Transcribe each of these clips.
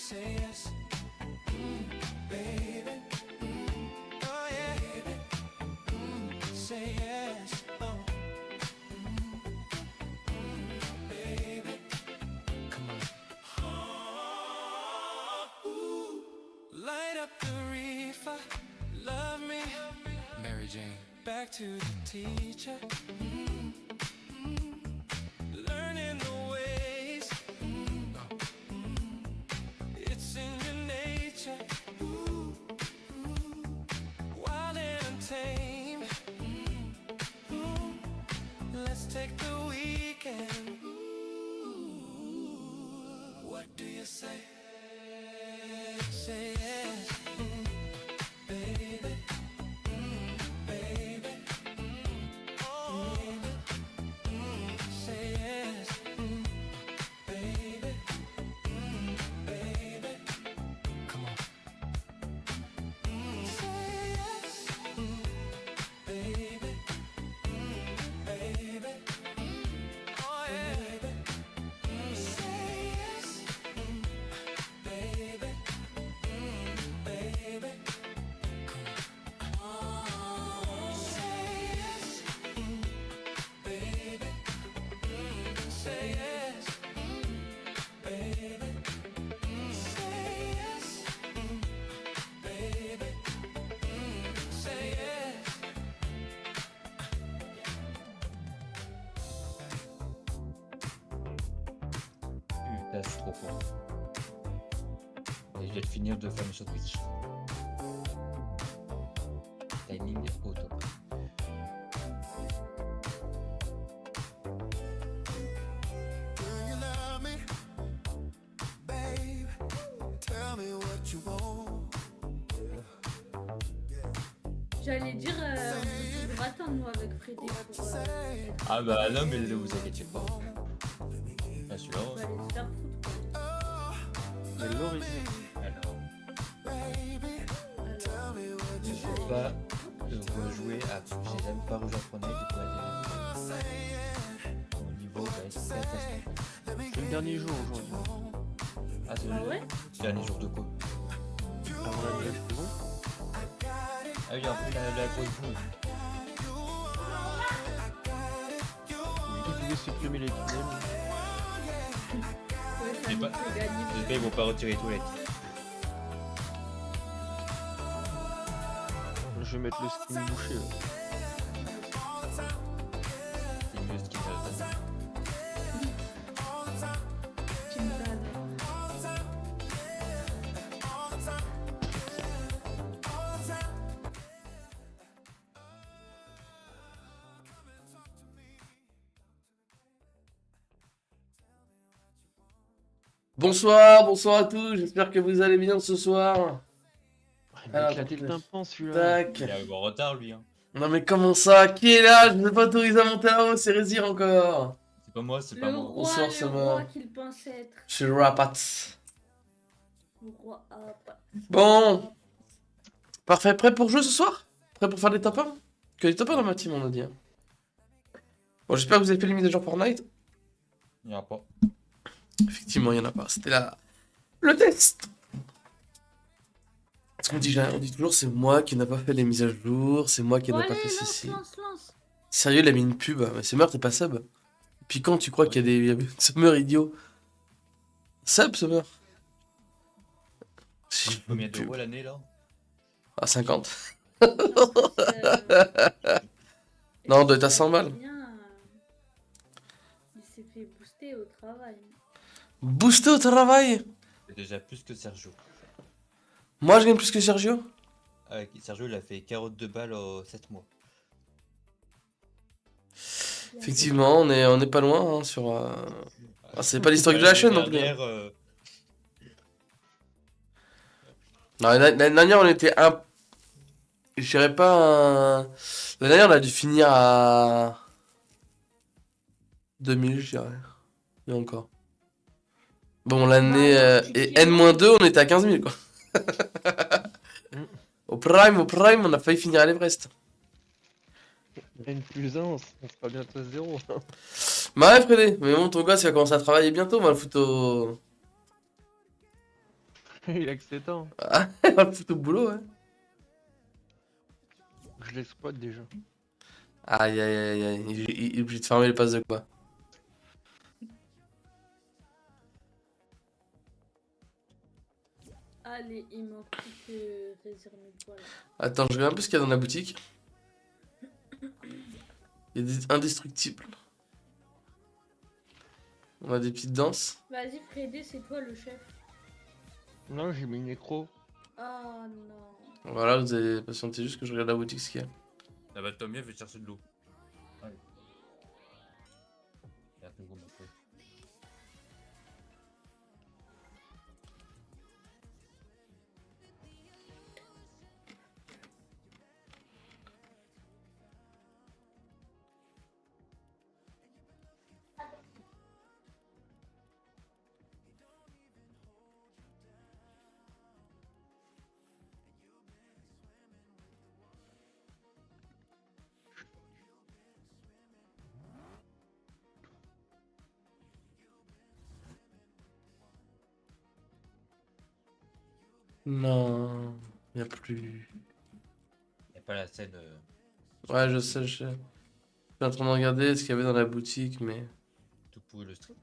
say yes, baby. Oh yeah, say yes, oh, baby. Come on. Ooh. Light up the reefer, love me, Mary Jane. Back to the teacher. Learning the ways. It's in your nature. Wild and tame. Let's take the weekend. What do you say? Say yes, baby, baby. Oh, say yes, baby, baby. Come on. Say yes, baby, baby. Oh yeah, say yes, baby, baby. Come on. Say yes, baby. Say yes, baby. Say yes, baby. Say yes. Putain, c'est trop fort. Et je vais le finir de faire sur Twitch. Timing au top. Do you love me, babe? Tell me what you want. J'allais dire, on peut toujours attendre, nous, avec Frédéric, pour Say, Ah bah non, mais ne vous inquiétez pas. Bien sûr. on va aller se faire foutre, quoi. Mais l'origine. Alors, baby, tell me what je you peux pas rejouer à... J'ai jamais pas rejoué à Fortnite depuis la dernière fois. Mon niveau va être catastrophique. C'est le dernier jour aujourd'hui. Ah, c'est Ah ouais? le dernier jour de quoi? Avant la nouvelle saison. Ah oui, en plus la grosse boule. Qui pouvait supprimer les tunnels. Ouais, ça J'ai nous pas- fait gagner. J'espère qu'ils vont pas retirer les toilettes. Je vais mettre le skin bouché là. C'est mieux ce qu'ils veulent. Tu me donnes. Bonsoir, bonsoir à tous, j'espère que vous allez bien ce soir. Il m'a Alors, éclaté le donc, tympan celui-là. Tac. Il est en retard lui. Hein. Non mais comment ça? Qui est là? Je ne vais pas autoriser à monter là-haut, c'est Résir encore. C'est pas moi, c'est Le pas moi. roi, Bonsoir, le c'est roi moi. qu'il pensait être. Je suis le Rapat. Le roi pas. Bon. Parfait, prêt pour jouer ce soir? Prêt pour faire des top 1? Que des top 1 dans ma team on a dit. Hein. Bon, j'espère que vous avez fait les mises à jour Fortnite. Il n'y en a pas. Effectivement, il n'y en a pas. C'était là le test. Parce qu'on dit, on dit toujours c'est moi qui n'a pas fait les mises à jour, c'est moi qui Bon, n'a pas allez, fait lance, ceci. lance. Sérieux, il a mis une pub. Mais c'est mort, t'es pas sub. Puis quand tu crois qu'il y a des Summer idiots? Sub, Summer. Si je Combien me pub. d'euros l'année là? À 50. Euh, Non, on doit être à 100 balles. bien, il s'est fait booster au travail. Booster au travail. C'est déjà plus que Sergio. Moi, je gagne plus que Sergio. Sergio il a fait 42 balles en 7 mois. Effectivement, on est pas loin hein, sur. Ah, c'est pas l'historique de la chaîne non plus. Dernière, Non, l'année dernière, on était un. Je dirais pas un. L'année dernière, on a dû finir à. 2000, je dirais. Et encore. Bon, l'année. Et N-2, on était à 15 000, quoi. Au prime, on a failli finir à l'Everest. N plus 1, on sera bientôt 0. Bah ouais, Frédé, mais bon, ton gosse, il va commencer à travailler bientôt, on va le foutre au. Il a que 7 ans. Ah, il va le foutre au boulot, ouais. Je l'exploite déjà. Aïe, aïe, aïe, aïe. Il est obligé de fermer les passes de quoi? Allez, il manque plus que réserver voilà. Attends, je regarde un peu ce qu'il y a dans la boutique. Il y a des indestructibles. On a des petites danses. Vas-y, Fredé, c'est toi le chef. Non, j'ai mis nécro. Oh non. Voilà, vous allez patienter juste que je regarde la boutique ce qu'il y a. Ah bah tant mieux, je vais chercher de l'eau. Il y a un second après. Non, il n'y a plus. Il n'y a pas la scène. Ouais, je sais, je sais. Je suis en train de regarder ce qu'il y avait dans la boutique, mais Tout pourri le streamer.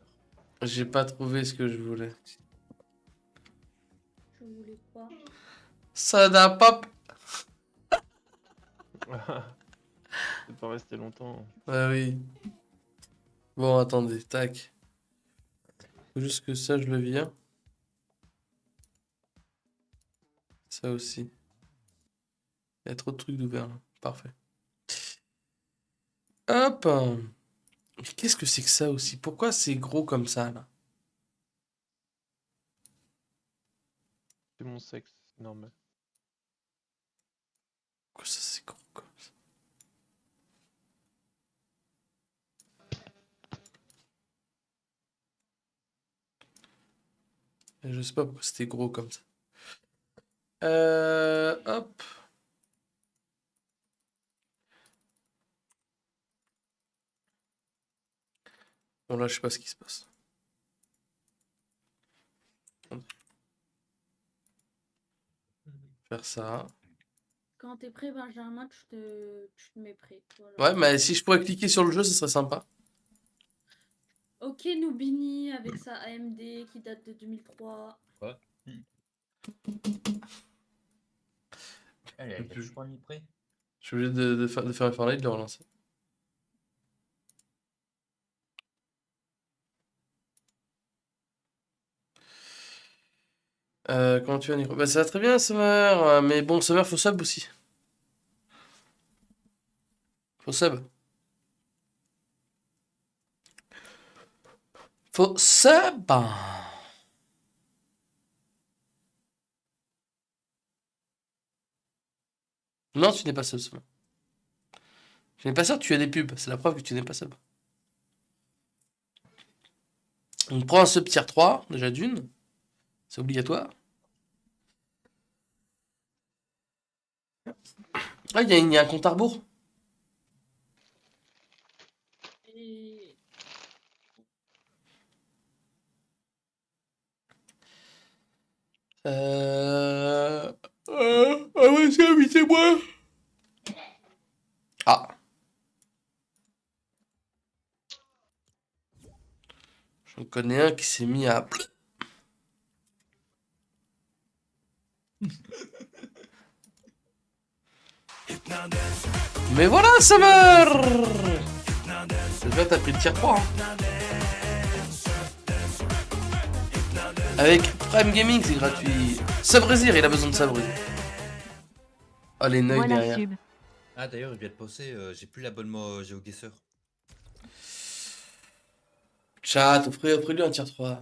j'ai pas trouvé ce que je voulais. Je voulais quoi? Soda pop! C'est pas resté longtemps. Ah oui. Bon, attendez, tac. Faut juste que ça, je le vire. Ça aussi. Il y a trop de trucs d'ouvert là. Parfait. Hop! Mais qu'est-ce que c'est que ça aussi? Pourquoi c'est gros comme ça là? C'est mon sexe, c'est normal. Pourquoi ça c'est gros comme ça? Et je sais pas pourquoi c'était gros comme ça. Hop. Bon là je sais pas ce qui se passe. Faire ça. Quand t'es prêt, Benjamin, tu te mets prêt. Voilà. Ouais, mais si je pourrais cliquer sur le jeu, ce serait sympa. Ok, Noubini avec sa AMD qui date de 2003. Quoi Elle Je a peux été plus. pas mis prêt. Je suis obligé de faire un Fortnite et de le relancer. Comment tu vas, Nico? Bah, ça va très bien, Summer. Mais bon, Summer, faut sub aussi. Faut sub. Faut sub. Non, tu n'es pas sub, Summer. Tu n'es pas sub, tu as des pubs. C'est la preuve que tu n'es pas sub. On prend un sub tier 3, déjà d'une. C'est obligatoire. Ah, il y a un compte à rebours. Et Ah ouais, c'est invitez-moi. Ah. J'en connais un qui s'est mis à... Mais voilà, Summer. Là, t'as pris le tier 3. Hein. Avec Prime Gaming, c'est gratuit. Subrézir, il a besoin de Subrézir. Oh, les neuils Voilà derrière. sub. Ah d'ailleurs, il vient de penser, j'ai plus l'abonnement GeoGuessr. Chat, offrez-lui un tier 3.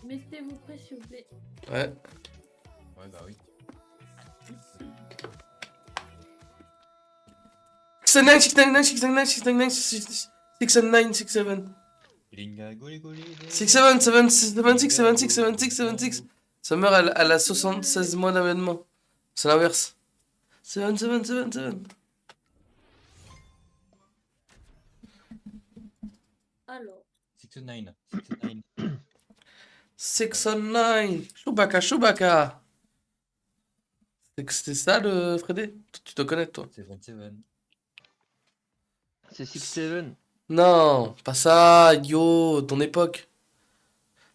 mettez-vous prêt, s'il vous plaît. Ouais. Ouais, bah oui. 699, 699, 699, 699, 67. Linga, goli, goli, 67, 76, 76, 76, 76. Summer, elle a 76 mois d'avènement. C'est l'inverse. 7. Alors, 69, 69. 609. Chewbacca, Chewbacca. C'était ça le Freddy? Tu dois connaître toi. C'est 27. C'est 6-7. Non, pas ça, yo, ton époque.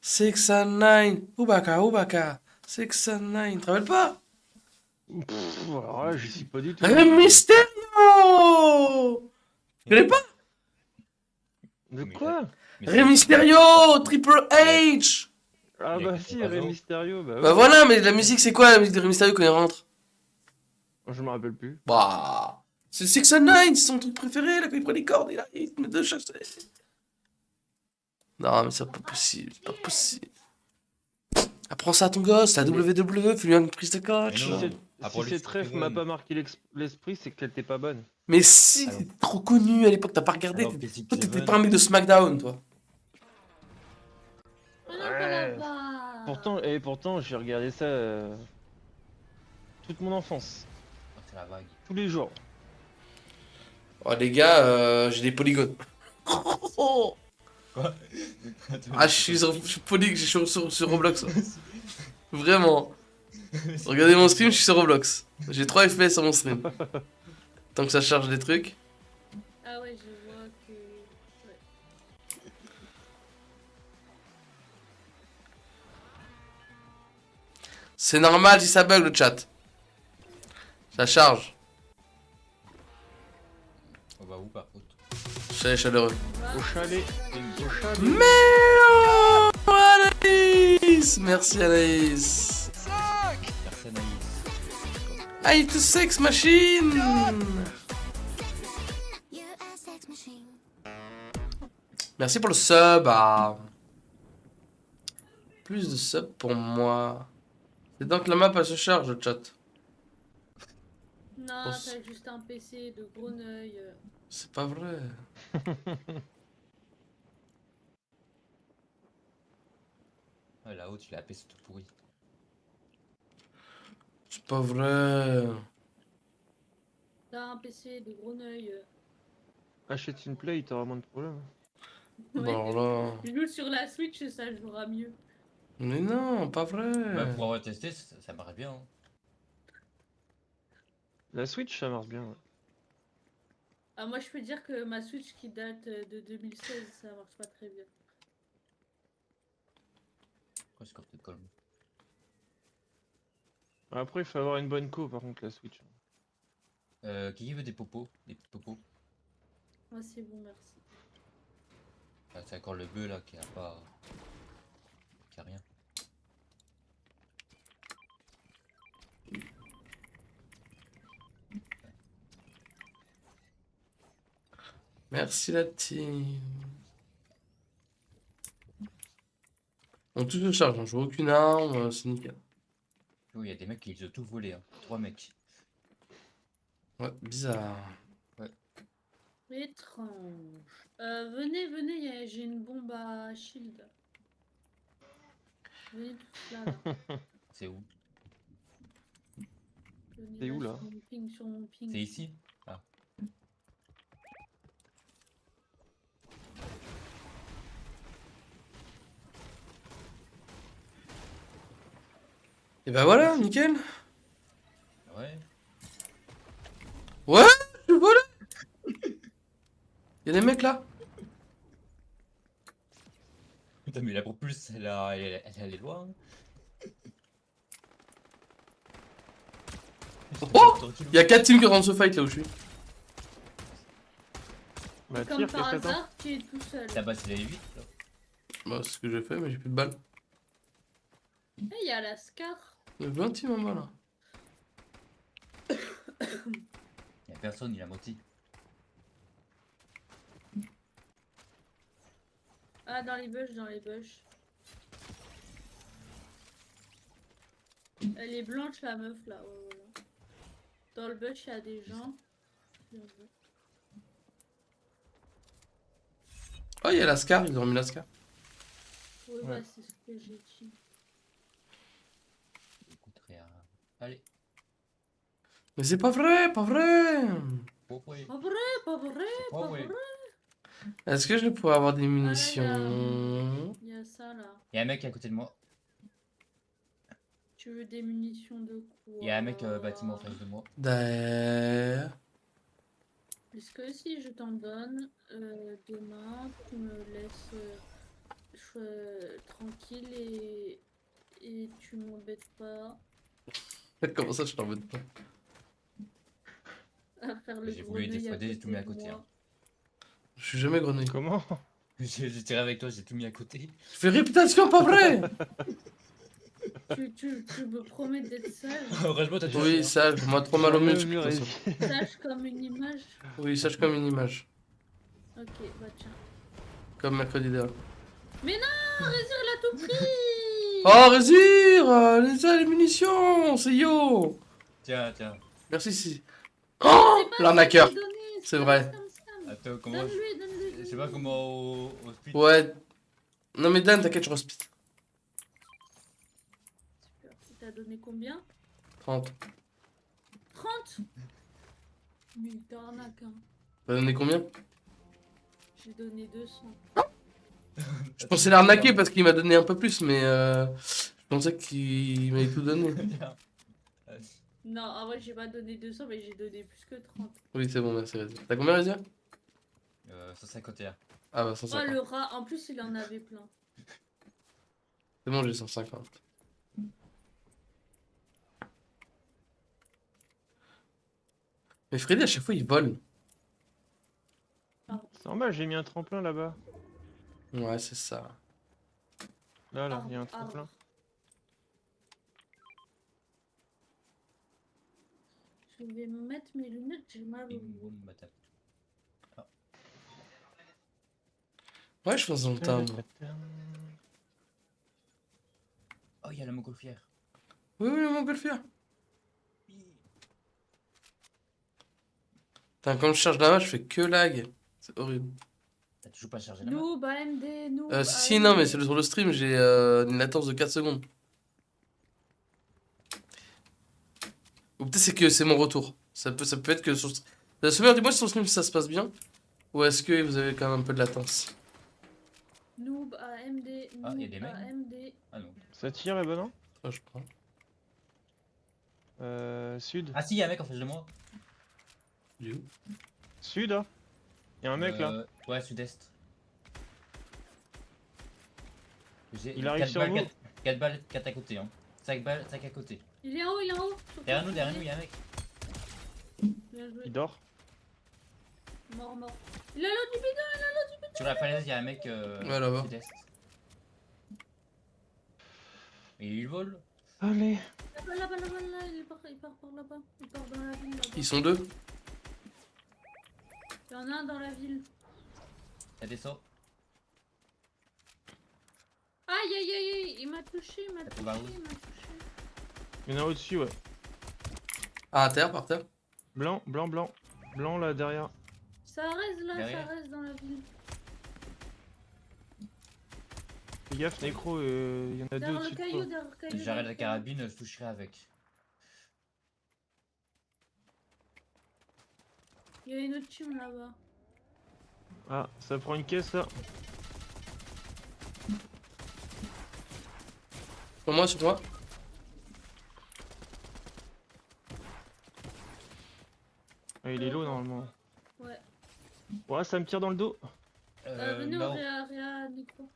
609. Chewbacca, Chewbacca. 609. Tu te rappelles pas? Alors là, je suis pas du tout. Rey Mysterio! Tu connais pas? De quoi? Rey Mysterio! Triple H! Ah Il y a bah que si, 3 Rey ans. Mysterio, bah ouais. Bah voilà, mais la musique, c'est quoi la musique de Rey Mysterio quand il rentre? Je me rappelle plus. Bah. C'est 609, c'est son truc préféré, là, quand il prend les cordes, il met deux chasses. Non, mais c'est pas possible, c'est pas possible. Apprends ça à ton gosse, la WWE, fais-lui une prise de coach. Mais non. Si Après, si lui, cette ref c'est m'a bon. pas marqué l'esprit, c'est qu'elle était pas bonne. Mais si, Alors- t'es trop connu à l'époque, t'as pas regardé. Alors que Toi, t'étais 6-7, pas un mec de SmackDown, toi. Oh non, pas là-bas. Pourtant, j'ai regardé ça toute mon enfance, c'est la vague. tous les jours. Oh, les gars, j'ai des polygones. Quoi? Ah, je suis sur Roblox. Ouais. Vraiment. Regardez mon stream, je suis sur Roblox. J'ai 3 FPS sur mon stream. Tant que ça charge des trucs. Ah ouais, je vois que. Ouais. C'est normal si ça bug le chat. Ça charge. On va où par contre? Chalet chaleureux. Au chalet. Au chalet. Mais oh, Anaïs! Merci Anaïs. Personne Anaïs. I to sex machine! Merci pour le sub. Ah. Plus de sub pour moi. C'est donc la map elle se charge le chat. Non, Oh, t'as juste un PC de Greneuil. C'est pas vrai. Ah, là-haut, tu l'as appelé, c'est tout pourri. C'est pas vrai. T'as un PC de Greneuil. Achète une play, t'auras moins de problèmes. Bon alors là. Je joue sur la Switch et ça jouera mieux. Mais non, pas vrai. Bah, pour avoir testé, ça marche bien. Hein. La Switch, ça marche bien. Ouais. Ah, moi je peux dire que ma Switch qui date de 2016, ça marche pas très bien. Pourquoi je corte de colme? Après, il faut avoir une bonne co, par contre, la Switch. Qui veut des popos? Des petits popos? Moi c'est bon, merci. Ah, c'est encore le bœuf là qui a pas. Qui a rien. Merci la team. On tout se charge, on joue aucune arme, c'est nickel. Oui, il y a des mecs qui les ont tout volé. Hein. 3 mecs. Ouais, bizarre. Étrange. Venez, venez, j'ai une bombe à shield. Venez tous là. Là. C'est où? Venez C'est où, là sur mon ping, sur mon ping. C'est ici? Ah. Et bah voilà, nickel. Ouais. Ouais, je vois là. Y'a des mecs là. Putain, mais la propulse, elle est loin. Oh, Y'a 4 teams qui rentrent ce fight là où je suis. Bah, Comme tire, par qu'est-ce que t'attends? hasard, tu es tout seul. Là-bas, c'est les 8. Là. Bah, c'est ce que j'ai fait, mais j'ai plus de balles. Eh, il y a la Scar. Il y a 20 teams en bas là. Il y a personne, il a menti. Ah, dans les bush, dans les bush. Elle est blanche la meuf là, ouais, voilà. Dans le bush, il y a des gens. Bien joué. Oh, y'a la Scar, ils ont remis la Scar. Ouais, Ouais. bah, c'est ce que j'ai dit. Écoute, rien. Allez. Mais c'est pas vrai, pas vrai. Oh, ouais. Pas vrai, pas vrai, Oh, pas ouais. vrai. Est-ce que je pourrais avoir des Ah, munitions? il y a ça là. Il y a un mec à côté de moi. Tu veux des munitions de quoi? Il y a un mec bâtiment en face de moi. Derrière. Est-ce que si je t'en donne demain, tu me laisses tranquille et tu m'embêtes pas Comment ça, je t'embête pas? à faire le J'ai voulu aider grenouille Freddy, j'ai tout mis à côté de côté. moi. Hein. Je suis jamais grenouille. Comment? J'ai tiré avec toi, j'ai tout mis à côté. Je fais réputation, pas vrai? Tu me promets d'être sage, Heureusement, t'as tout Oui, fait, hein. sage, moi trop mal au Sérieux, muscle. de toute Murray. façon. sage comme une image. Oui, sage comme une image. Ok, bah tiens. Comme mercredi dernier. Mais non, Rézir il a tout pris. Oh, Résir! Les munitions! C'est yo! Tiens, tiens. Merci, si. Oh! C'est pas L'arnaqueur! ça qu'il a donné, C'est pas vrai. Sam. Attends, comment. Donne-lui. Je sais pas comment au speed. Ouais. Non, mais Dan, t'inquiète, je respire. Super. Il t'a donné combien? 30. 30. Mais il t'arnaque, hein. T'as donné combien? J'ai donné 200. Je pensais l'arnaquer parce qu'il m'a donné un peu plus, mais je pensais qu'il m'avait tout donné. Tiens. Non, en vrai, j'ai pas donné 200, mais j'ai donné plus que 30. Oui, c'est bon, merci, Résir. T'as combien, Résir? 151. Ah bah, Oh, 150. le rat, en plus, il en avait plein. C'est bon, j'ai 150. Mais Freddy, à chaque fois, il vole. C'est normal, j'ai mis un tremplin là-bas. Ouais, c'est ça. Là, il y a un Ah, tremplin. Je vais me mettre mes lunettes, j'ai mal au Bim, bout. boum, batap. Ouais, je faisais dans le temps, moi. Oh, il y a la montgolfière. Oui, oui, on peut le faire. Putain, quand je charge la main, je fais que lag. C'est horrible. T'as toujours pas chargé la main. Noob, AMD, noob. Si, non, mais c'est sur le stream, j'ai une latence de 4 secondes. Ou peut-être c'est que c'est mon retour. Ça peut être que sur... La semaine, dis-moi si sur le stream ça se passe bien. Ou est-ce que vous avez quand même un peu de latence? Noob, AMD, Ah, noob, y a des mecs. AMD. Ah non. Ça tire là-bas, non? Ah, je prends. Sud. Ah si, il y a un mec en face de moi. Du où? Sud, hein? Y'a un mec là. Ouais, sud-est. Il arrive sur vous. 4 balles, 4 à côté. Hein. 5 balles, 5 à côté. Il est en haut, il est en haut. Sur toi, Derrière nous, il y a un mec. Bien joué. Il dort. Mort. Il a l'autre du bidon. Sur la falaise, il y a un mec Ouais, là-bas. sud-est. Et il vole. Allez. Là-bas, il part par là-bas. Il part dans la ville là-bas. Ils sont deux. Il y en a un dans la ville. Ça descend. Aïe, il m'a touché, il m'a Ça touché, va où? il m'a touché. Il y en a au-dessus, ouais. Ah, à terre, par terre. Blanc. Blanc là derrière. Ça reste là, Derrière. ça reste dans la ville. Fais gaffe, Nécro, il y en a deux Derrière au-dessus le de caillou, toi. derrière le caillou. Si j'arrête derrière la le caillou. carabine, je toucherai avec. Il y a une autre team là-bas. Ah, ça prend une caisse là. Sur moi. Ah, il est low normalement. Ouais. Ouais, ça me tire dans le dos. Venez au Non. réa, Nico.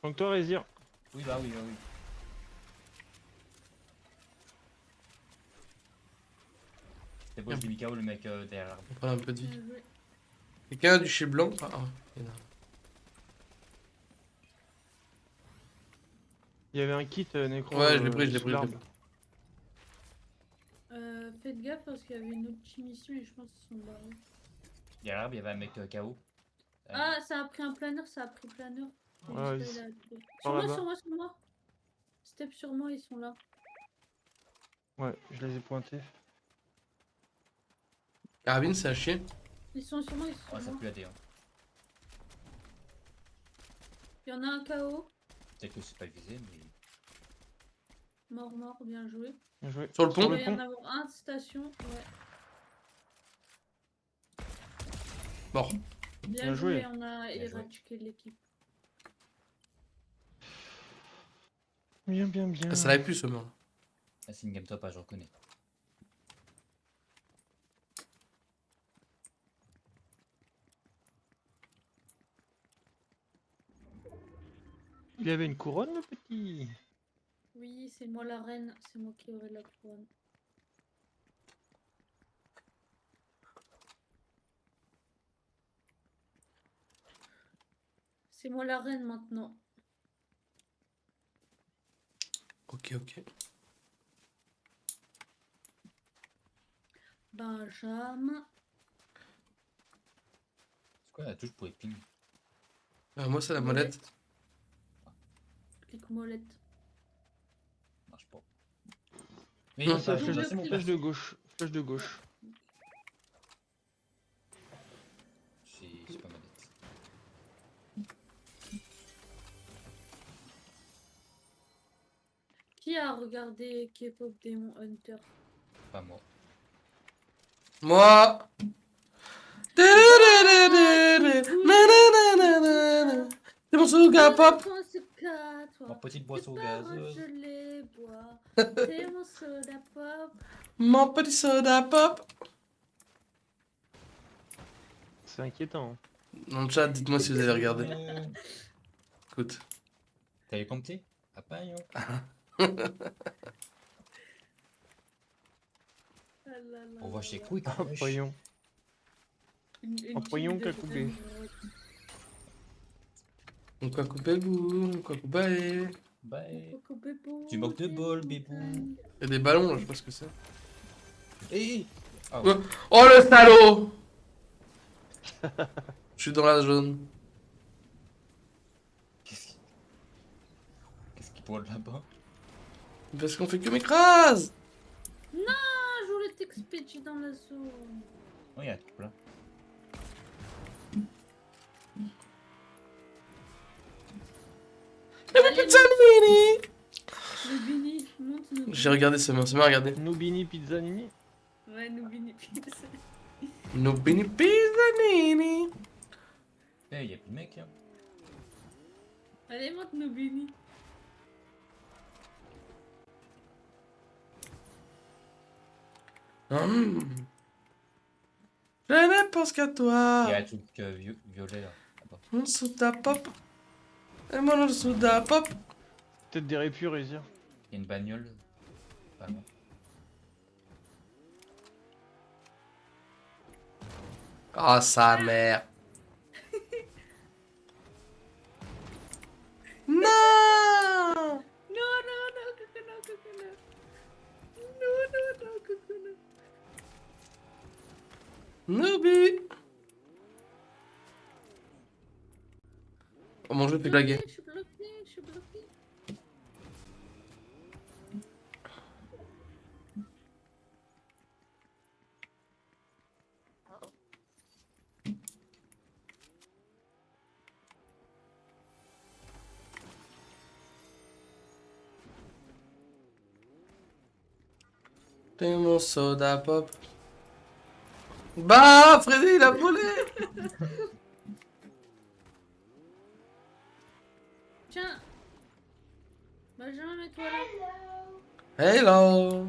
Donc toi, Résir. Oui, bah oui. C'est bon, je l'ai mis KO le mec derrière l'arbre. On prend un peu de vie. Bien joué. Quelqu'un a du chez blanc? Ah, il y en a. Il y avait un kit, Nécro. Ouais, je l'ai pris, sous l'arbre. Faites gaffe parce qu'il y avait une autre team ici, mais je pense qu'ils sont barrés. Derrière l'arbre, il y avait un mec KO. Ah, ça a pris un planeur, ça a pris planeur. Ouais, Juste ils- là, là. par Sur là-bas. moi. Step sur moi, ils sont là. Ouais, je les ai pointés. Carabine, c'est à chier. Ils sont sur moi, ils sont Oh, sur ça moi. pue la dé. Hein. Il y en a un KO. Peut-être que c'est pas visé, mais. Mort, bien joué. Bien joué. Sur le Il pont? va y en avoir un de station. Ouais. Mort. Bien joué. joué, on a Bien joué. éradiqué l'équipe. Bien, bien, bien. Ah, ça l'avait plus ce mort. Ah, c'est une game top, ah, je reconnais. Il avait une couronne, le petit. Oui, c'est moi la reine, c'est moi qui aurai la couronne. C'est moi la reine maintenant. Ok, ok. Benjamin. C'est quoi la touche pour les ping? Moi, c'est la molette. Clic molette. Marche pas. Oui, Non, c'est la j'ai flèche, lancé mon flèche perso. de gauche. Flèche de gauche. J'ai pas ma tête. Qui a regardé K-pop Demon Hunter? Pas moi. Moi. C'est mon Suga Pop. Ma petite boisson gazeuse. Je les bois. C'est mon soda pop. Mon petit soda pop. C'est inquiétant. Dans le chat, dites-moi si vous avez regardé. Écoute. T'avais compté? Ah, pas yo. Ah là là On voit là chez là. Quick. Un poyon. Une Un poyon team de qu'a coupé. vrais On va couper vous, on va couper. Bye. Coco bébou, Tu manques de des bol, bébou. montagnes. Il y a des ballons là, je sais pas ce que c'est. Hé. Ah, Ouais. Oh le salaud. Je suis dans la zone. Qu'est-ce qu'il pourrait là-bas? Parce qu'on fait que m'écrase. Ah, je voulais t'expédier dans la zone. Oh, il y a tout là. Allez, Zanini. Nubini, monte Nubini. J'ai regardé ça m'a regardé. Noubini Pizzanini. Ouais, Nubini. No bini pizzanini. Eh, il y a plus de mecs, hein. Allez, monte Nubini. Je ne pense qu'à Il y toi. a un truc violet là. Là-bas. Mon soda pop. Et mon soda pop. Peut-être des répures, Isir. Il y a une bagnole. Pas loin. Oh sa mère. Non. Non, non, non, Cocono, Cocono. Non, non, non, Cocono. Noobi. Oh mon jeu fait blaguer. Je suis bloqué, je suis bloqué. T'es mon soda pop. Bah, Freddy, il a volé. Tiens. Benjamin, mets-toi là. Hello.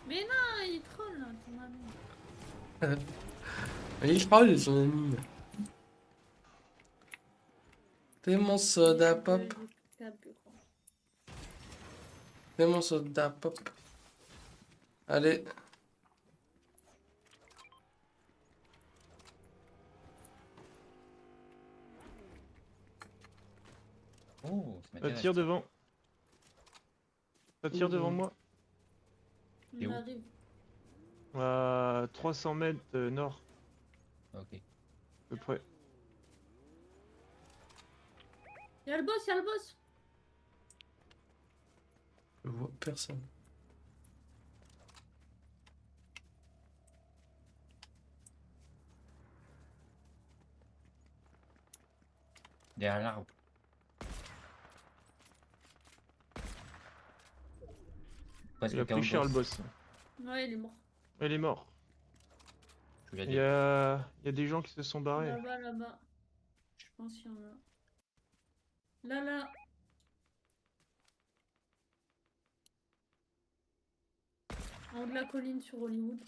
Mais non, il troll là, ton ami. Il parle son ami. T'es mon soda pop. T'es mon soda pop. Allez. Oh, ça Ça m'intéresse. tire devant. Ça tire devant moi. Et On où arrive. À 300 mètres nord, Ok. à peu près. Y'a le boss, y'a le boss. Je vois personne. Derrière l'arbre. Presque Il a pris 40 cher le boss. boss. Ouais, il est mort. Il est mort. Tu l'as Il dit. y a des gens qui se sont barrés. Là-bas, là-bas. Je pense qu'il y en a. Là, là. En haut de la colline sur Hollywood.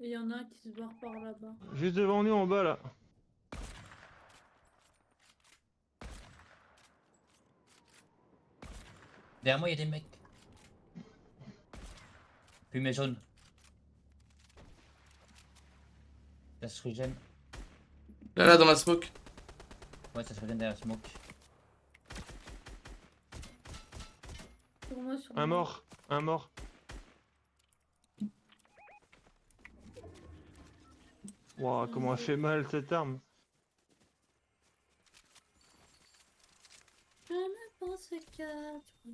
Et il y en a un qui se barre par là-bas. Juste devant nous en bas là. Derrière moi, il y a des mecs. Fumée jaune. Ça se régène. Là, dans la smoke. Ouais, ça se régène derrière smoke. Sur moi, sur Un moi. mort. Un mort. Waouh, comment elle fait mal cette arme. Je ne pense qu'à toi.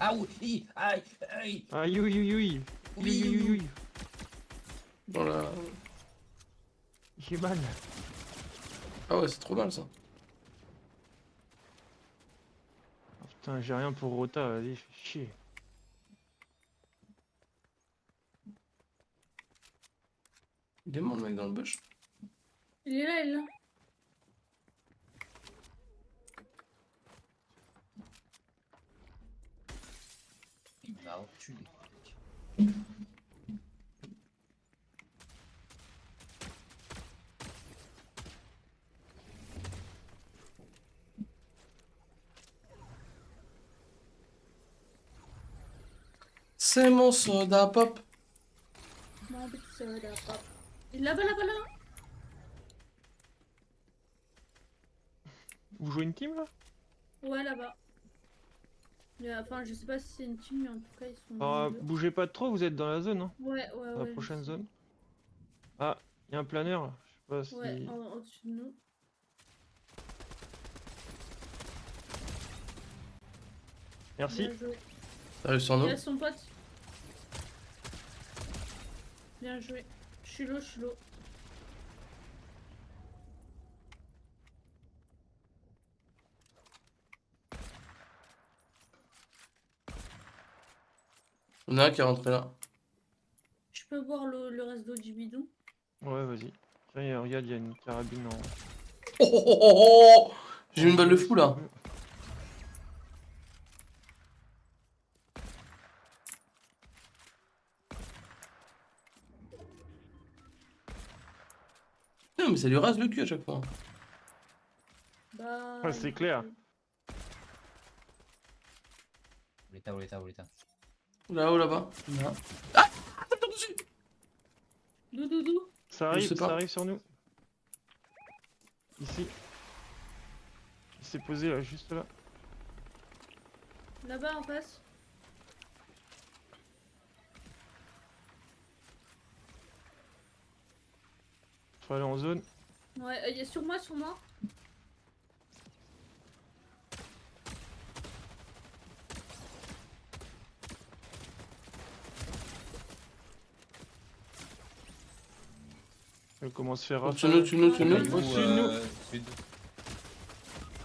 Ah oui, aïe, aïe. Aïe, oui, oui, oui. Oui, oui, oui, oui. Voilà. J'ai mal. Ah ouais, c'est trop mal ça. Oh, putain, j'ai rien pour Rota, vas-y, fais chier. Il est mort le mec dans le bush. Il est là, il est là. Il m'a tué. C'est mon soda pop. Mon petit soda pop. Il est là-bas, là-bas, là. Vous jouez une team là? Ouais, là-bas. Enfin, je sais pas si c'est une team, mais en tout cas, ils sont. Ah, deux. bougez pas trop, vous êtes dans la zone, hein. Ouais, ouais, Dans ouais. la prochaine zone. Ah, il y a un planeur là. Je sais pas Ouais, si. au-dessus de nous. Merci. Bien joué. T'as réussi en Il eau. y a son pote. Bien joué. Je suis low, je suis low. Il y en a un qui est rentré là. Je peux boire le reste d'eau du bidon. Ouais, vas-y. Tiens, regarde, il y a une carabine en. Oh, oh, oh, oh, oh. J'ai eu une balle de fou là. Non mais ça lui rase le cul à chaque fois. Bah. Ouais, c'est clair. Où l'état. Là-haut, là-bas. Là. Ah, attends dessus. Doudou. Ça Je sais arrive, pas. ça arrive sur nous. Ici. Il s'est posé là, juste là. Là-bas en face. Faut aller en zone. Ouais, il est sur moi, sur moi. Elle commence à faire Au-dessus rafale. de nous, au-dessus de nous. Ouais. Au-dessus de nous. Sud.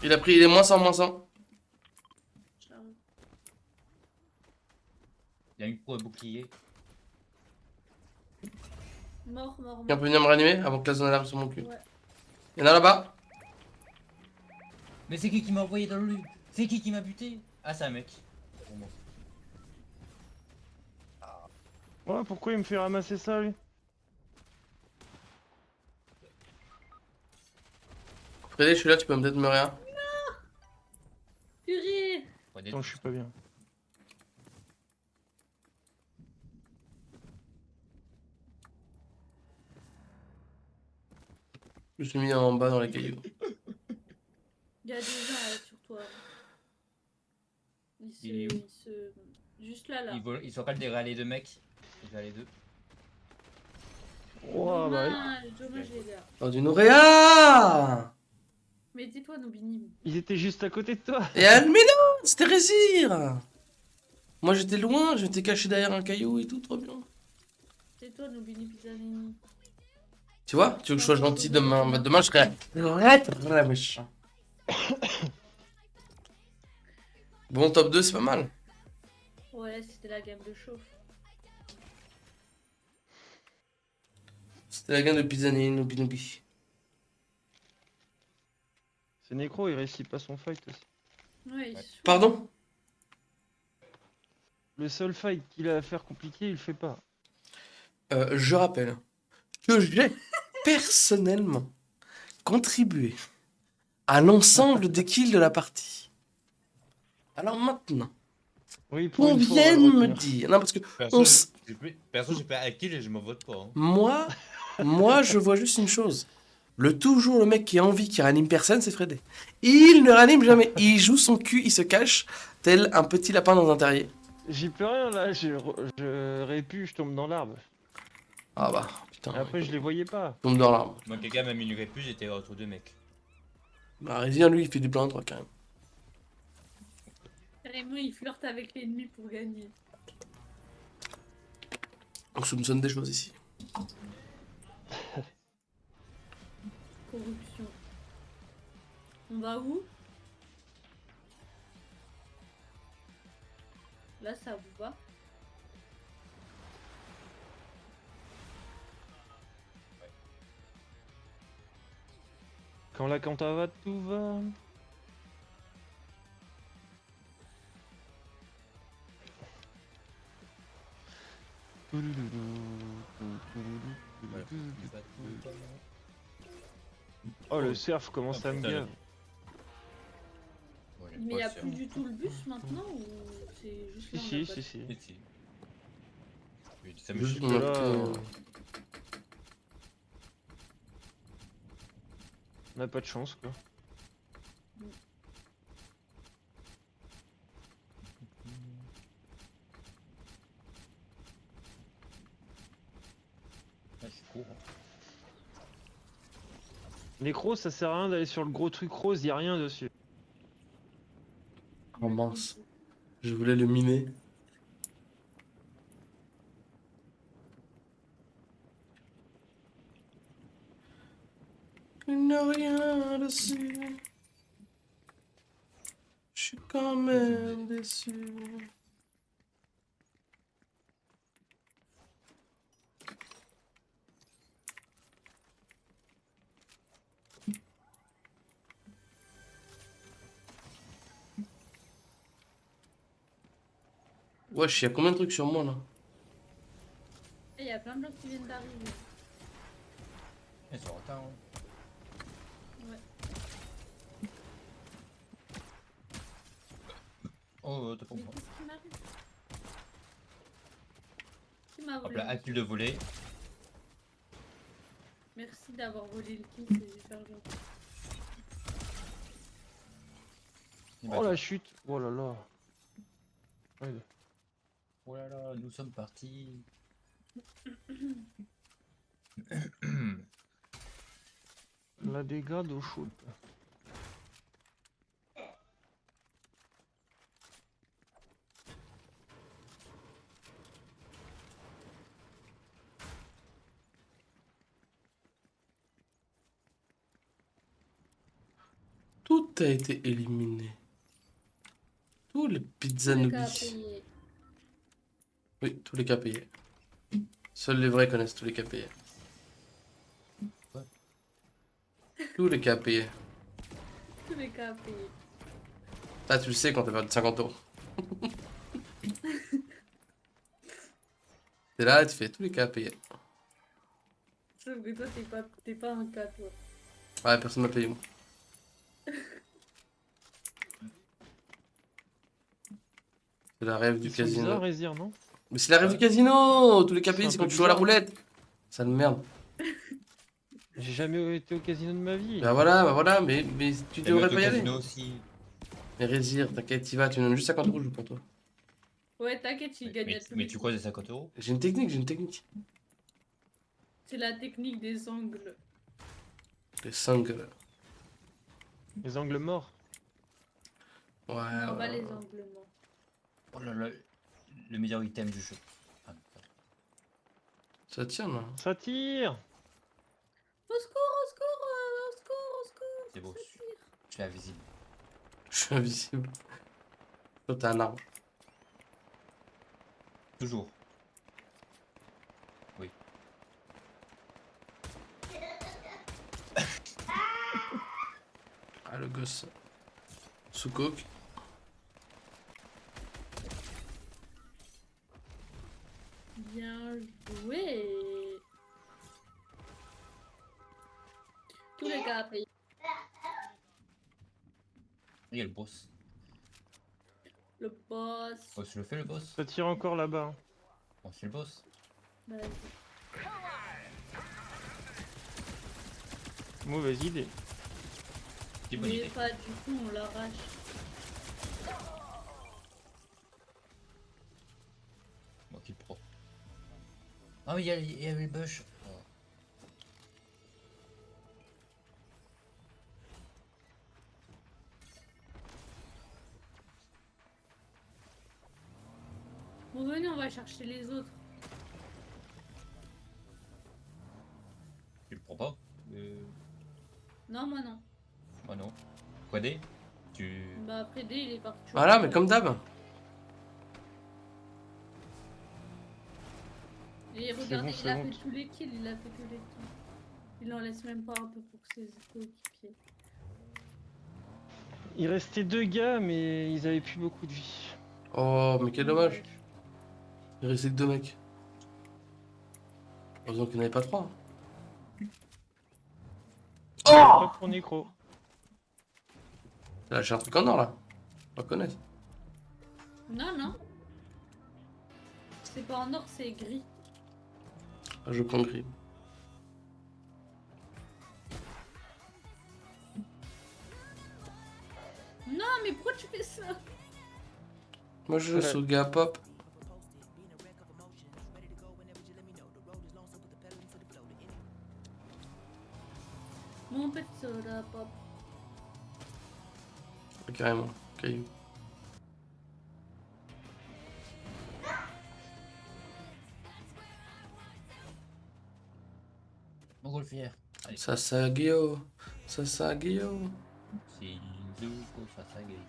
Il a pris, il est moins 100, moins 100. J'arrive. Il y a une pro à bouclier. Mort. On peut venir me réanimer avant que la zone arrive sur mon cul. Ouais. Il y en a là-bas. Mais c'est qui m'a envoyé dans le... C'est qui m'a buté? Ah, c'est un mec. Bon, bon. Ouais, pourquoi il me fait ramasser ça lui? Freddy, je suis là, tu peux peut-être me réa. Purée. Prenez Non, je suis pas bien. Je me suis mis en bas dans les cailloux. Il y a des gens sur toi. Il est où Juste là. Ils sont pas derrière les deux mecs. Derrière les deux. Oh, bah, Dommage les gars. Dans une réa. Mais tais-toi, Nobini. ils étaient juste à côté de toi. Et elle, mais non, c'était Résir. Moi j'étais loin, j'étais caché derrière un caillou et tout, trop bien. Tais-toi, Nobini Pizzanini. Tu vois, tu veux que je sois gentil demain? Bah, demain je serai très méchant. Bon, top 2, c'est pas mal. Ouais, c'était la game de chauffe. C'était la game de Pizzani, Nobi Nobi. C'est Necro, il réussit pas son fight aussi. Ouais, il Ouais. se- Pardon? Le seul fight qu'il a à faire compliqué, il le fait pas. Je rappelle que j'ai personnellement contribué à l'ensemble des kills de la partie. Alors maintenant, Oui, pour qu'on une fois, on va le vienne me retenir. dire... Non, parce que Perso, on s- j'ai pas à kill et je me vote pas. Hein. moi, je vois juste une chose. Toujours le mec qui a envie, qui ranime personne, c'est Freddy. Il ne ranime jamais. Il joue son cul, il se cache, tel un petit lapin dans un terrier. J'y peux rien là, je répu, je tombe dans l'arbre. Ah bah, putain. Et après, je les voyais pas. Tombe dans l'arbre. Moi, quelqu'un m'a mis une répu, j'étais entre deux mecs. Bah, Résident, lui, il fait du plein droit quand même. Carrément, il flirte avec l'ennemi pour gagner. On soupçonne des choses ici. Corruption. On va où? Là, ça vous va? Quand la canta va, tout va. Voilà. Oh, le surf commence à me putain, gave. Bon, j'ai Mais pas il n'y a sûr. plus du tout le bus maintenant ou c'est juste là, on Si, l'a si, pas- si, si. Si, si. Oui, ça me Juste chie. on a là, pris, On n'a pas de chance, quoi. Ah, je suis court. Nécro, ça sert à rien d'aller sur le gros truc rose, y a rien dessus. Oh mince. Je voulais le miner. Il n'y a rien dessus. Je suis quand même déçu. Wesh, il y a combien de trucs sur moi là? Il y a plein de gens qui viennent d'arriver. Ils sont en retard. Hein. Ouais. Oh, t'as pas Mais moi. qu'est-ce qui m'arrive? Qui m'a Hop volé? là, un kill de volée. Merci d'avoir volé le kill, c'est super gentil. Oh la chute. Oh là là. Ouais. Oh là là, nous sommes partis. La dégâts d'eau chaude. Tout a été éliminé. Tous les pizzas Tous les cas à nubis. payer. Oui, tous les cas payés. Seuls les vrais connaissent tous les cas payés. Ouais. Tous les cas payés. Tous les cas à payer. Ah, tu le sais quand t'as perdu 50 euros. T'es là, tu fais tous les cas payés. Sauf que toi, t'es pas un cas, toi. Ouais, personne m'a payé moi. C'est la rêve du Ils sont casino. bizarres, Rézir, non? Mais c'est la rêve du casino! Tous les cas C'est payés, un c'est peu quand tu joues à la bizarre. roulette. Ça me merde. J'ai jamais été au casino de ma vie. Bah voilà, mais tu Et devrais le pas y aller. casino aussi. Mais Rézir, t'inquiète, t'y vas, tu me donnes juste 50 euros, je joue pour toi. Ouais, t'inquiète, il gagne à tous Mais les tu coups. crois des 50 euros? J'ai une technique. C'est la technique des angles. Les sangles. Les angles morts. Ouais, On va ouais, les ouais. angles morts. Oh là là, le meilleur item du jeu. Ah, pardon. Ça tient là. Ça tire. Au secours, au secours, au secours, au secours. C'est beau. ça tire. Je suis invisible. Je suis invisible. Toi, t'as un arbre. Toujours. Oui. gosse. Sous coke. Bien joué. Tous les gars à payer. Il y a le boss. Le boss. Oh, je le fais le boss. Ça tire encore là-bas. Hein. Bon, c'est le boss. Vas-y. Mauvaise idée. C'est bonne Mais idée. pas du tout, on l'arrache. Moi qui le pro. Ah oui, il y avait le bush. Oh. Bon, venez, on va chercher les autres. Tu le prends pas Non, moi non. Moi non. Quoi D Tu... Bah, après D, il est parti. Voilà, mais comme d'hab. Et regardez, bon, il c'est a bon. fait tous les kills, il a fait tous les kills. Il en laisse même pas un peu pour ses coéquipiers. Il restait 2 gars, mais ils avaient plus beaucoup de vie. Oh, mais quel dommage. Il restait que 2 mecs. Heureusement qu'il n'y en avait pas 3. Pas pour Necro. Là, j'ai un truc en or là. On va connaître. Non, non. C'est pas en or, c'est gris. Ah, je prends gris. Non, mais pourquoi tu fais ça? Moi, je Ouais. sous le gars pop. Mon petit soda pop. Carrément. Caillou. Montgolfière. Allez. Sasagio. Sasagio. Shizuko Sasage.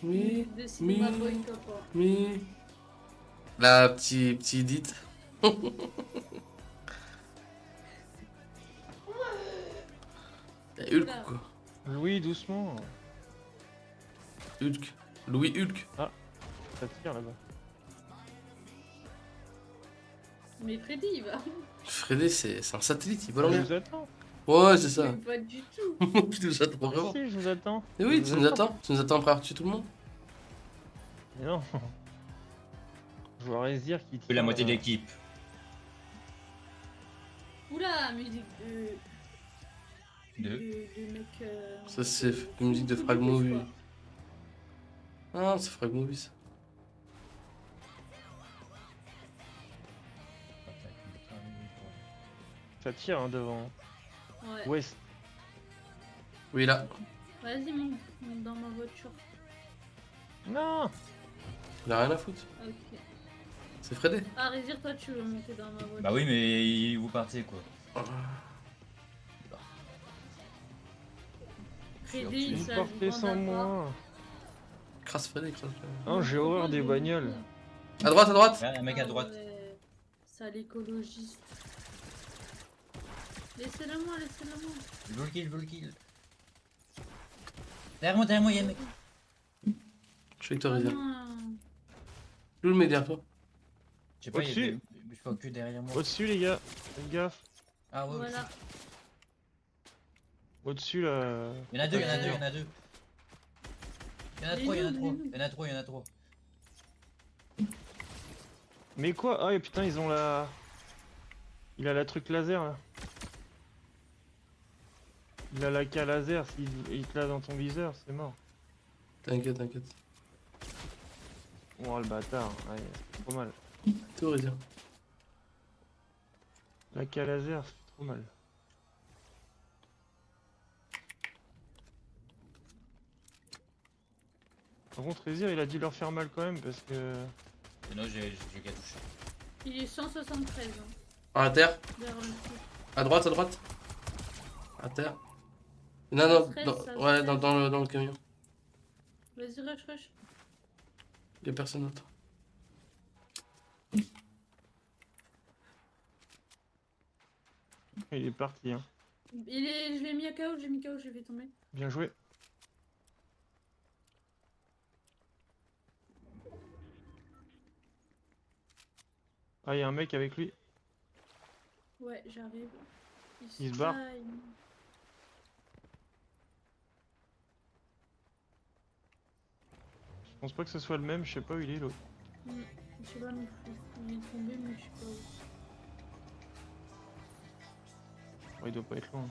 Oui. De cinéma oui. boy papa. Oui. Là, petit edit. Y'a Hulk ou quoi? Louis, doucement. Hulk. Louis Hulk. Ça tire là-bas. Mais Freddy, il va. Freddy, c'est un satellite, il vole en Je l'air. vous attends. Ouais, c'est ça. Mais pas du tout. Tu nous attends vraiment. Si, je vous attends. Et oui, Je tu vous nous attends. Tu nous attends après avoir tué tout le monde. Mais non. Je vois Rezir qui tire. La moitié de l'équipe. Oula, musique de. Deux. De mec. Ça, c'est une musique de Frag Movie. Ah, c'est Frag Movie ça. Ça tire hein, devant. Ouais. Ouest. Oui, là. Vas-y, monte dans ma voiture. Non. Il a rien à foutre. Ok. C'est Freddy. Ah, Rézir, toi, tu veux monter dans ma voiture. Bah oui, mais vous partez quoi. Freddy, Il il Vous se la partez joue sans en moi. Crasse Freddy, crasse Freddy. Non, j'ai horreur des bagnoles. À droite, à droite. Un mec à droite. Ouais. Ça, l'écologiste. Laissez-le moi, laissez-le moi. Je veux le kill. Derrière moi, il y a un mec. Je suis avec toi, Ah Rézir. non. Où le met derrière toi? Je sais pas, il y a Au-dessus. des... Je vois que derrière moi. Au-dessus, les gars. Faites gaffe. Ah ouais, Voilà. Au-dessus, là. Il y en a deux. Les Il y en a trois. Mais quoi? Ah, et putain, ils ont la. Il a la truc laser là. Il a la K laser, s'il il te l'a dans ton viseur, c'est mort. T'inquiète, t'inquiète. Oh le bâtard, ouais, c'est trop mal. T'es où, Rézir? La K laser, c'est trop mal. Par contre, Rezir, il a dû leur faire mal quand même parce que. Et non, j'ai qu'à toucher. Il est 173. Hein, À terre. vers le truc. À droite, à droite. À terre. Non, non, Ça se dans, reste, ça se ouais, reste. dans le camion. Vas-y, rush. Y'a personne d'autre. Il est parti, hein. Je l'ai mis à KO, j'ai mis KO, j'ai fait tomber. Bien joué. Ah, il y a un mec avec lui. Ouais, j'arrive. Il se barre. time. Je pense pas que ce soit le même, je sais pas où il est l'autre. Je sais pas non plus. Il est tombé, mais je sais pas où. Oh, il doit pas être loin.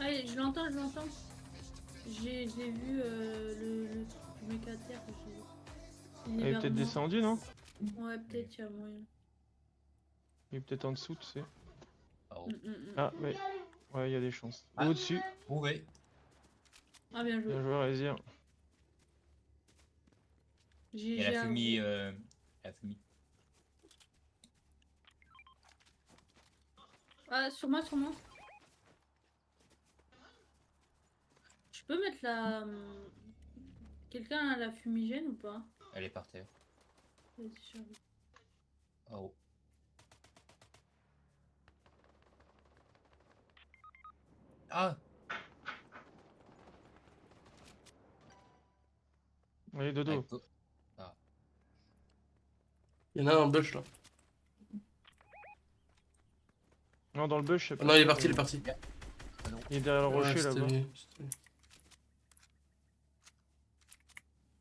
Allez, je l'entends, je l'entends. J'ai vu le mec à terre. Il Il est vers peut-être moi. descendu, non? Ouais, peut-être, il y a moyen. Il est peut-être en dessous, tu sais. Oh. Ah, ouais. Ouais, il y a des chances. Ah. Au-dessus. Prouvé. Ah, bien joué. Bien joué, Rézir. Il y a la fumée. La fumée. Ah, sur moi, sur moi. Je peux mettre la... Quelqu'un a la fumigène ou pas? Elle est par terre. Vas-y, j'arrive. Oh. Ah! Allez, dodo. Avec toi. Il y en a un en bush là. Non, dans le bush, je sais pas. Ah non, il est parti, il est parti. Il est derrière le rocher Ouais, c'était là-bas. lui, c'était lui.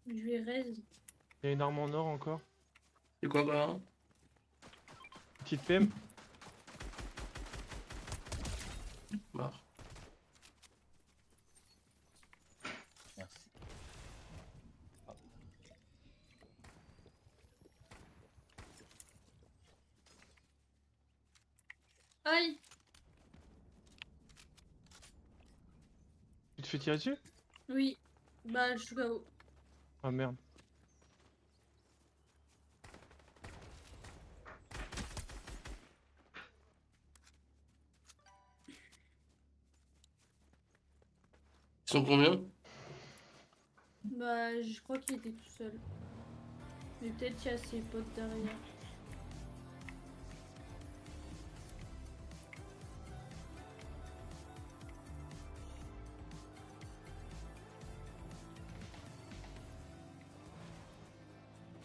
Je vais raise. Il y a une arme en or encore. C'est quoi bah? Petite PM. Mort. Merci. Aïe! Tu te fais tirer dessus? Oui. Bah, je suis KO. Ah merde. Ils sont combien? Bah, je crois qu'il était tout seul. Mais peut-être qu'il y a ses potes derrière.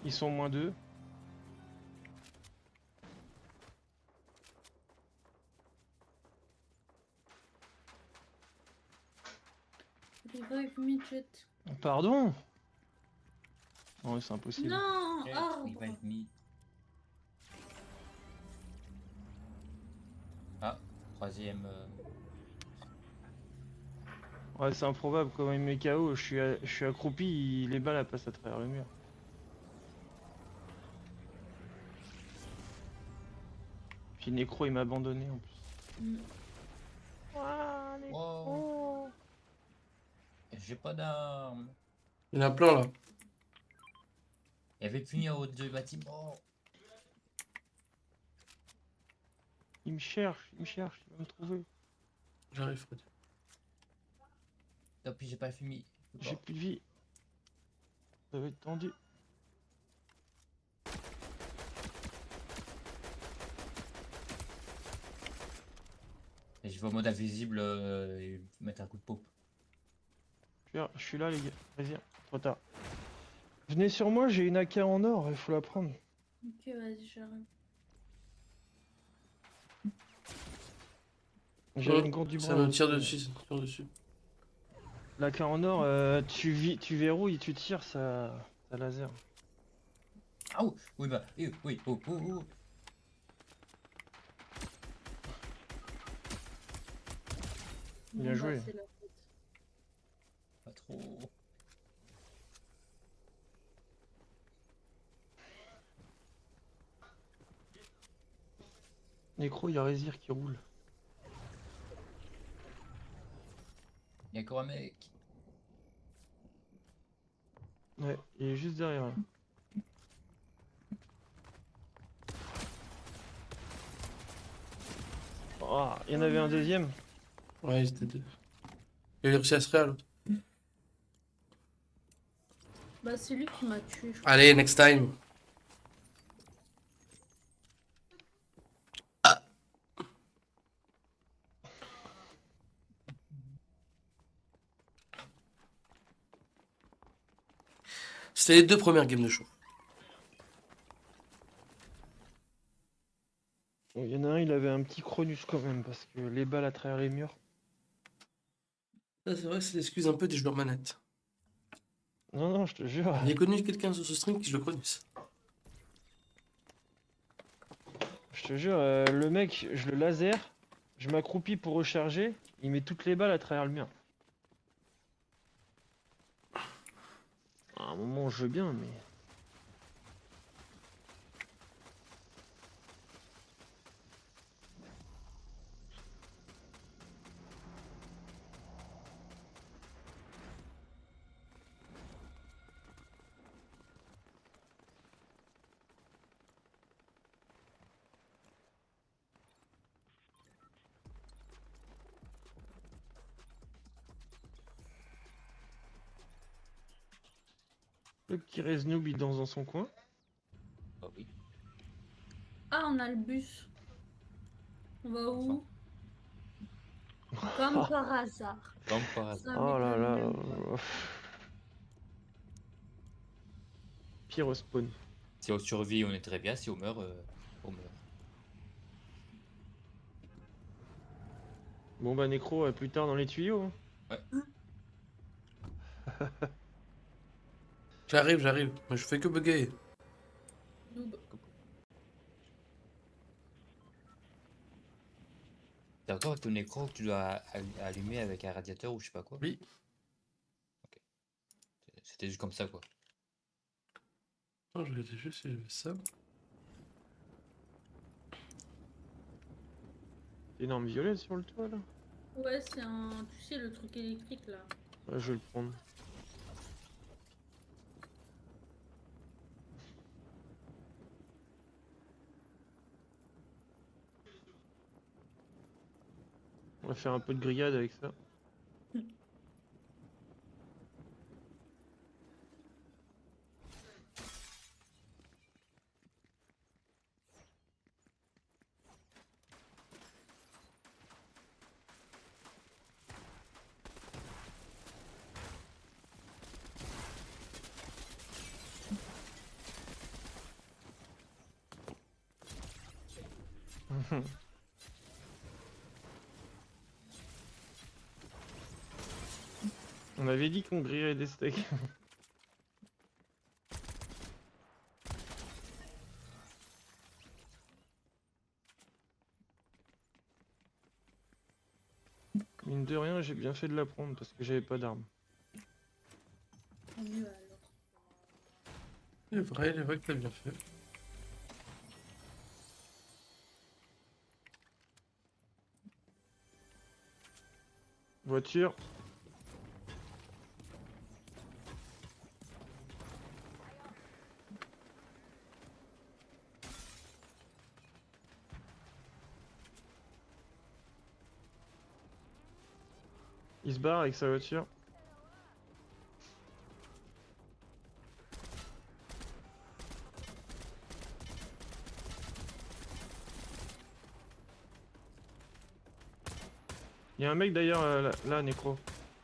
Ils sont moins 2. Revive midget. Pardon? Non, c'est impossible. Non! Ok, Arbre! revive me. Ah, troisième. Ouais, c'est improbable. Comment il me met KO, je suis accroupi, les balles elles passent à travers le mur. Puis Necro il m'a abandonné en plus. Mm. Ouah, Wow. J'ai pas d'armes. Il y en a plein là. Il y avait plus en haut de bâtiment. il me cherche, il va me trouver. J'arrive, Fred. Tant pis, j'ai pas fumé. J'ai plus de vie. Ça va être tendu. Et je vais en mode invisible et mettre un coup de paupe. Je suis là les gars, vas-y, trop tard. Venez sur moi, j'ai une AK en or, il faut la prendre. Ok, vas-y, j'arrive. J'ai une gourde du Ça bras. me tire dessus, ça me tire dessus. L'AK en or, tu verrouilles, tu tires, ça laser. Ah oh, oui, bah, oui, oh, oh, oh. Bien Bon, joué. bah, c'est la faute. Pas trop. Necro, il y a Rézir qui roule. Il y a encore un mec. Ouais, il est juste derrière là. Oh, il y en avait un deuxième. Ouais, ils étaient deux. Il a réussi à se réa, l'autre. Bah, c'est lui qui m'a tué, je crois. Allez, next time. C'était les 2 premières games de show. Bon, il y en a un, il avait un petit Cronus quand même, parce que les balles à travers les murs. Ça, c'est vrai, c'est l'excuse un peu des joueurs manettes. Non, non, je te jure. J'ai connu quelqu'un sur ce stream qui joue le Cronus. Je te jure, le mec, je le laser, je m'accroupis pour recharger, il met toutes les balles à travers le mur. À un moment, je veux bien, mais... Le petit Reznoob, il danse dans son coin. Bah oui. Ah, on a le bus. On va où? Comme par hasard. Comme par hasard. Ça Oh là m'étonne là même là pas. là. Pire spawn. Si on survit, on est très bien. Si on meurt, on meurt. Bon bah Necro, plus tard dans les tuyaux. Hein. J'arrive, mais je fais que bugger. Noob. T'as encore ton écran que tu dois allumer avec un radiateur ou je sais pas quoi? Oui. C'était juste comme ça, quoi. Attends, je vais juste si j'avais ça. Énorme violet sur le toit là. Ouais, c'est un... Tu sais, le truc électrique, là. Ouais, je vais le prendre. On va faire un peu de grillade avec ça. On avait dit qu'on grillerait des steaks. Mine de rien, j'ai bien fait de la prendre parce que j'avais pas d'armes. Tant mieux alors. Il est vrai que t'as bien fait. Voiture. Il se barre avec sa voiture. Il y a un mec d'ailleurs là, Necro.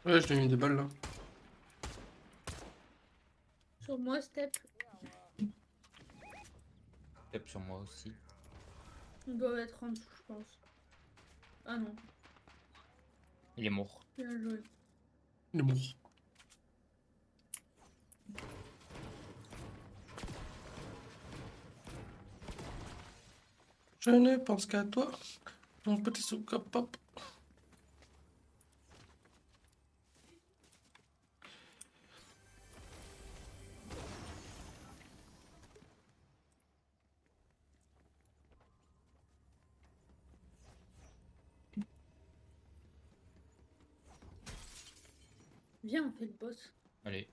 Ouais, je lui ai mis des balles là. Sur moi, Step, Step sur moi aussi. ils doivent être en dessous, je pense. Ah non, Il est mort. bien joué. Il est mort. Je ne pense qu'à toi, mon petit souka pop. Viens, on fait le boss. Allez.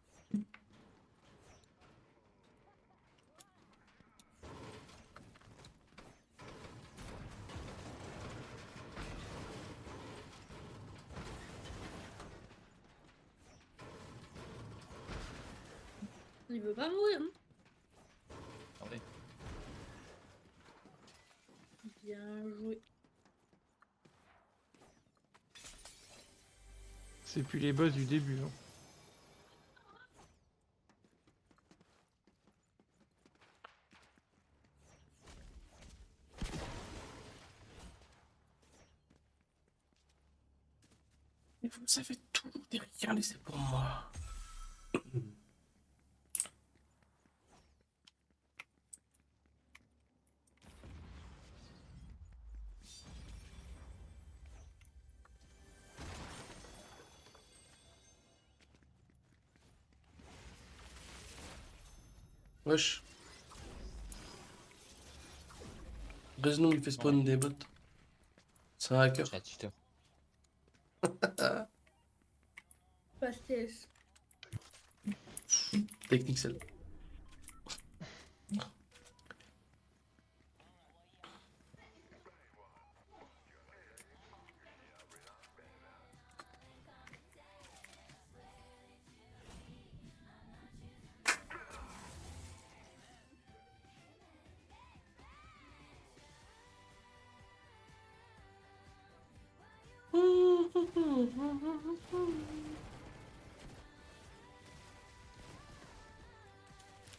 Il veut pas mourir, hein. Attendez. Bien joué. C'est plus les boss du début. Hein. Mais vous savez tout derrière, laissez pour moi. Wesh. Reznou il fait spawn des bots. C'est un hacker. C'est un cheater. Pastel. Technique celle.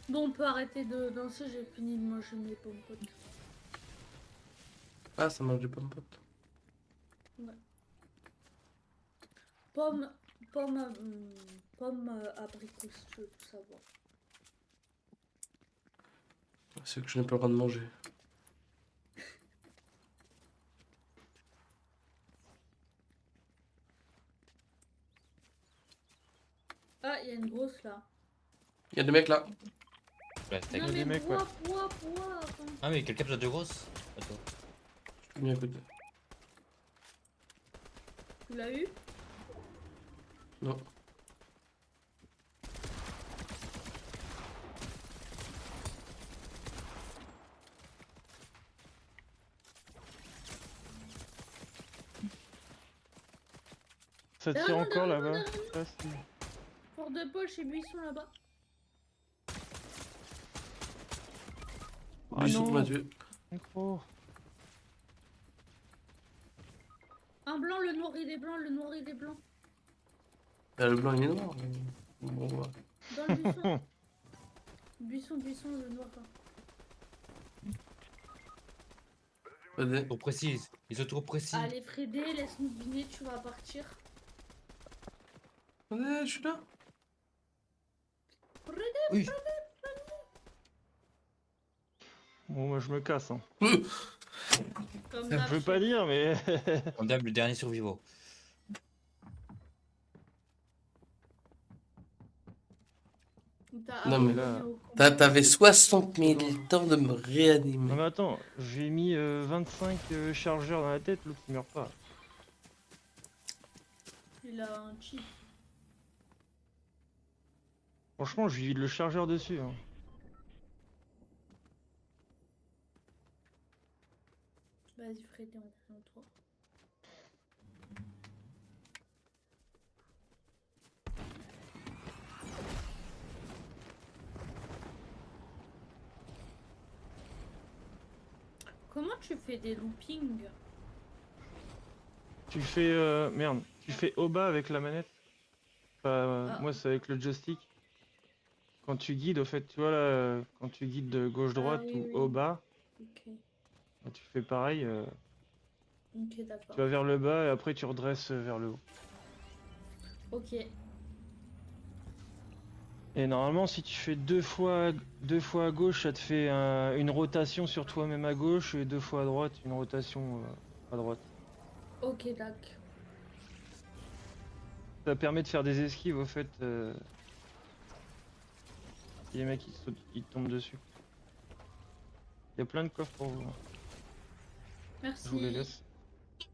Bon, on peut arrêter de danser, j'ai fini de manger mes pommes potes. Ah, ça mange des pommes potes. Pomme, pomme abricot, si tu veux tout savoir. C'est que je n'ai pas le droit de manger. Ah, il y a une grosse là. Il y a des mecs là. Ouais, c'était Non des mais mecs, ouais. bois. Ah, mais quelqu'un peut-être de grosse. Attends. Je suis bien à côté. Tu l'as eu? Non. Ça Derrière tire moi, encore derrière moi, là-bas. derrière Ça, c'est- Porte de poche et buisson là-bas. Ah Lui, surtout non. m'a tué. Micro. Un blanc, le noir il est blanc, le noir il est blanc. Ah, le blanc il est noir. Bon, ouais. Dans le buisson. buisson, le noir là. Vas-y. Trop précise. Ils sont trop précis. Allez Frédé, laisse-nous deviner, tu vas partir. Vas-y, je suis là. Oui. Bon, moi je me casse. Hein. Comme Je d'hab, veux pas dire, mais. On a le dernier survivant. t'as Non, mais abandonné là, au combat. T'avais 60 000 temps de me Non, réanimer. mais attends, j'ai mis 25 chargeurs dans la tête, l'autre il meurt pas. Il a un cheat. Franchement, je lui vide le chargeur dessus. Hein. Vas-y Frédé, on fait en toi. Comment tu fais des loopings? Tu fais. Merde, tu fais au bas avec la manette. Enfin, Ah. moi c'est avec le joystick. Quand tu guides, au fait, tu vois là, quand tu guides de gauche-droite Ah, oui, ou oui. au bas, Ok, bah, tu fais pareil. ok Tu d'accord. vas vers le bas et après tu redresses vers le haut. Ok, Et normalement, si tu fais deux fois à gauche, ça te fait une rotation sur toi-même à gauche, et deux fois à droite, une rotation à droite. ok d'accord. Ça permet de faire des esquives au fait. Si les mecs ils te tombent dessus. Il y a plein de coffres pour vous. Hein. Merci. Je vous les laisse. Je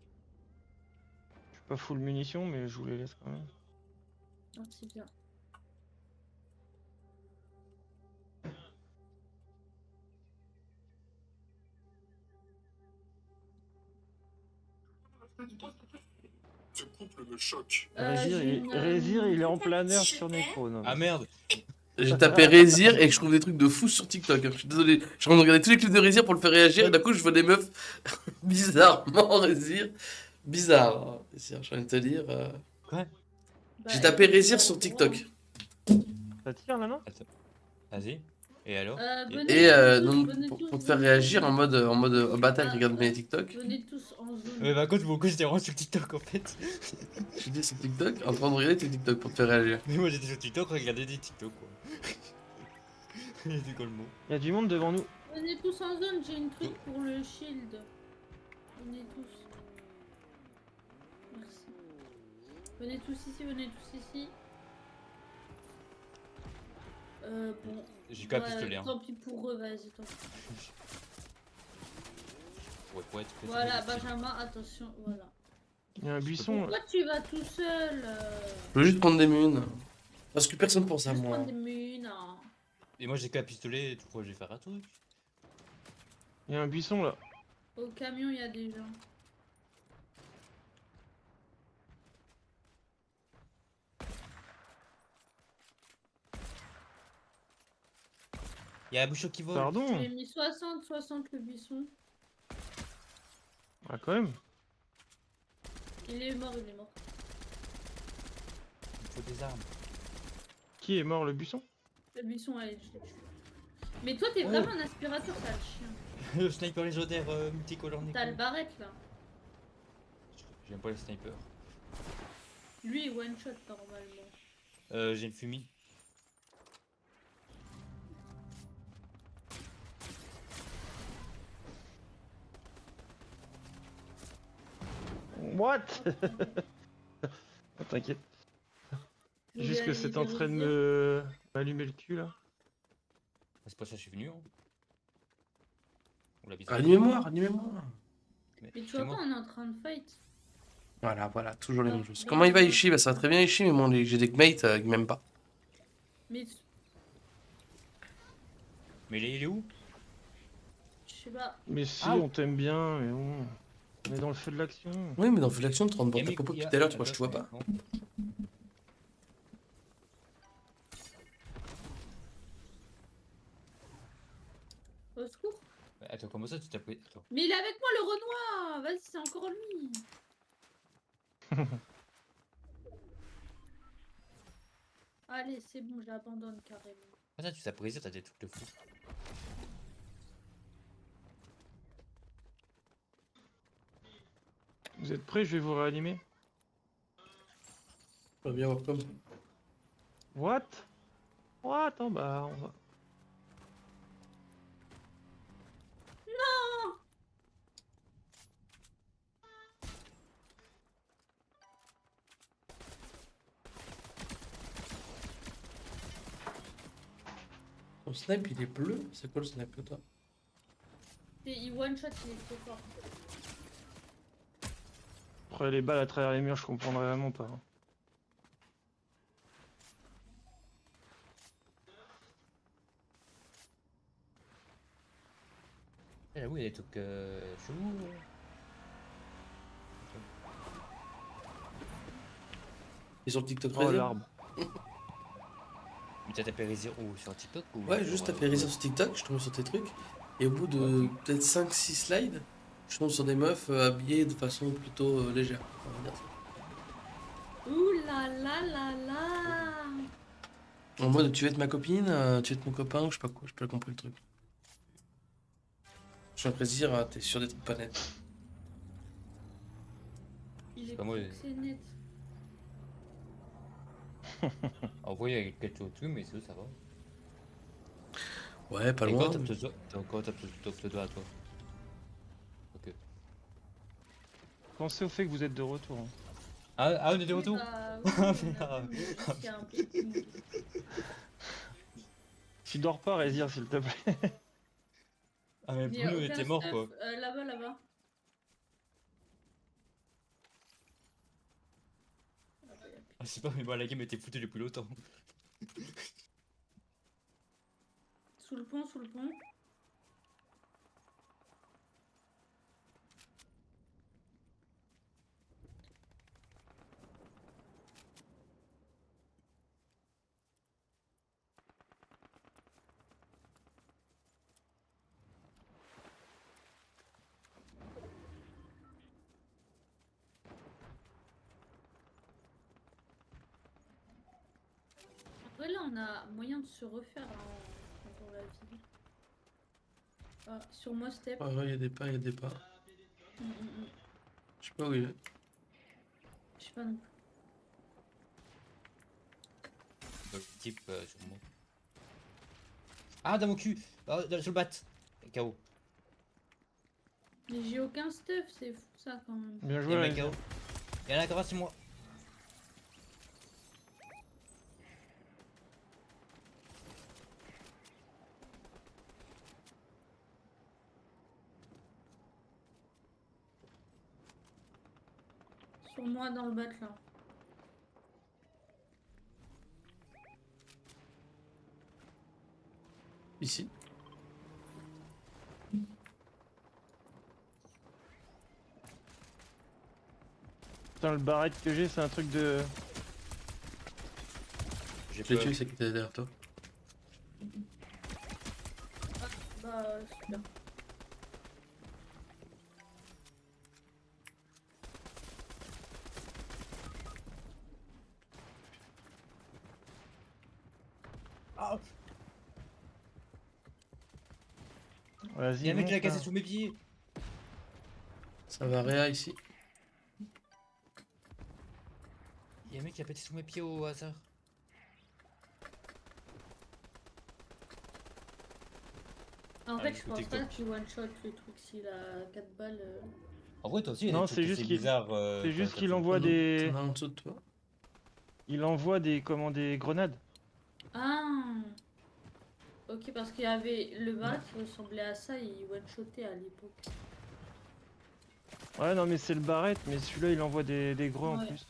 suis pas full munitions, mais je vous les laisse quand même. Merci bien. Ce couple de choc. J'ai une, Résir, il est en plein air sur Necro. Non, Ah merde. J'ai tapé Rézir et je trouve des trucs de fou sur TikTok. Je suis désolé. Je suis en train de regarder tous les clips de Rézir pour le faire réagir et d'un coup je vois des meufs bizarrement Rézir. Bizarre. Hein, Rézir, j'ai envie de te dire. Quoi? J'ai tapé Rézir sur TikTok. Ça tire là, non? Attends. Vas-y. Et alors? Venez Et tous, donc venez pour tous, te faire venez réagir tous. en mode bataille, Ah, regarde mes ouais. TikTok. Venez tous en zone. Mais par contre, mon coup, j'étais vraiment sur TikTok en fait. Je dis sur TikTok, en train de regarder tes TikTok pour te faire réagir. Mais moi, j'étais sur TikTok, regarder des TikTok quoi. C'est quoi le mot? Il y a du monde devant nous. Venez tous en zone, j'ai une truc pour le shield. Venez tous. Merci. Venez tous ici, venez tous ici. Bon. J'ai qu'un Ouais, pistolet. Hein. tant pis pour eux, vas-y, tant pis. Ouais, pour être précis, Voilà, mais aussi. Benjamin, attention, voilà. Il y a un buisson. Pourquoi tu vas tout seul Je veux juste prendre des munes. Parce que personne pense à Juste moi. prendre des mines, hein. Et moi, j'ai qu'un pistolet, tu crois que je vais faire un truc? Il y a un buisson là. Au camion, il y a des gens. Il y a un bouchon qui vole. Pardon. J'ai mis 60 le buisson. Ah, quand même. Il est mort, il est mort. Il faut des armes. Qui est mort, le buisson? Le buisson, allez, je l'ai tué. Mais toi, t'es Oh. vraiment un aspirateur, sale chien. Le sniper légendaire multicolore T'as le barrette là. J'aime pas les snipers. Lui, il one shot normalement. J'ai une fumée. What? Oh, t'inquiète. Juste que c'est en train de me m'allumer le cul là. C'est pas ça que je suis venu. Hein. On l'a visé. Ranimer-moi, ranimer-moi. Mais tu c'est vois moi. pas, on est en train de fight. Voilà, toujours les mêmes choses. Non, Comment il va non. Ishi? Bah ça va très bien Ishi, mais bon, j'ai des mates qui m'aiment pas. Mais Mais il est où? je sais pas. Mais si, Ah. on t'aime bien, mais bon. On est dans le feu de l'action. Oui, mais dans Feu l'action, tu te rends Il y pour a ta mes- popo il y depuis a- tout à l'heure, tu vois, je te vois pas. Non. Au secours. Attends, comment ça tu t'as pris? Attends. Mais il est avec moi le Renoir. Vas-y, c'est encore lui. Allez, c'est bon, j'abandonne carrément. Attends, tu t'as pris t'as des trucs de fou. Vous êtes prêts? Je vais vous réanimer. On va bien voir comme. What? What? Oh, bah, on va. Ton snipe il est bleu? C'est quoi le snipe que toi? Et il one shot, il est trop fort. Après les balles à travers les murs, je comprendrais vraiment pas. Hein. Ah, là, oui, il y a des trucs chelous. Et sur TikTok Oh, Rézir? l'arbre. Mais t'as tapé Rézir où? Sur TikTok ou Ouais, sur, juste tapé Rézir sur TikTok, je tombe sur tes trucs. Et au bout de peut-être 5-6 slides, je tombe sur des meufs habillées de façon plutôt légère. On va dire ça. Ouh là là là là. En mode tu veux être ma copine, tu veux être mon copain, je sais pas quoi, j'ai pas compris le truc. Je suis un plaisir, t'es sûr d'être pas net. Il est pas moi, proxénète. En vrai, il y a quelques trucs, mais ça va. Ouais, pas Et loin. quand t'as encore le doigt à toi. Ok. Pensez au fait que vous êtes de retour. Hein. Ah, on est de retour? Bah, oui, Ah, on a merde. vu, mais c'est un peu cool. Tu dors pas, Rézir, s'il te plaît. Ah, mais Il y a Bruno aucun était mort stuff. quoi. Là-bas, là-bas. Ah, bah, y a plus. Ah, je sais pas, mais bon, la game était foutue depuis longtemps. Sous le pont, sous le pont. Après là on a moyen de se refaire dans la ville. Ah, sur moi step. Ouais, ouais, y a des pas, y a des pas. Mm. Je sais pas où il est. Je sais pas non plus. Le type sur moi. Ah, dans mon cul. Je le batte. KO. Mais j'ai aucun stuff, c'est fou ça quand même. Bien Il y joué, a un là. mec KO. Il y en a un grâce sur moi. Sur moi dans le bat là. Ici. Putain, le barrette que j'ai, c'est un truc de. J'ai Je l'ai peur. tué, c'est qui était derrière toi. Bah super. Ah, Vas-y. il y a un mec qui l'a monte, cassé là. sous mes pieds. Ça va réa ici. Il y a un mec qui a pété sous mes pieds au hasard. En Ah, fait du je coup, pense TikTok. pas que tu one shot le truc s'il a 4 balles. En vrai, toi aussi, il y a Non, des trucs c'est juste assez qu'il- bizarres, C'est juste t'as qu'il fait. envoie des. T'en as en dessous de toi. Il envoie des. Comment, des grenades. Ah. Ok parce qu'il y avait le bat qui ressemblait à ça, il one shotait à l'époque. Ouais, non, mais c'est le barrette, mais celui-là, il envoie des gros en Ouais. plus.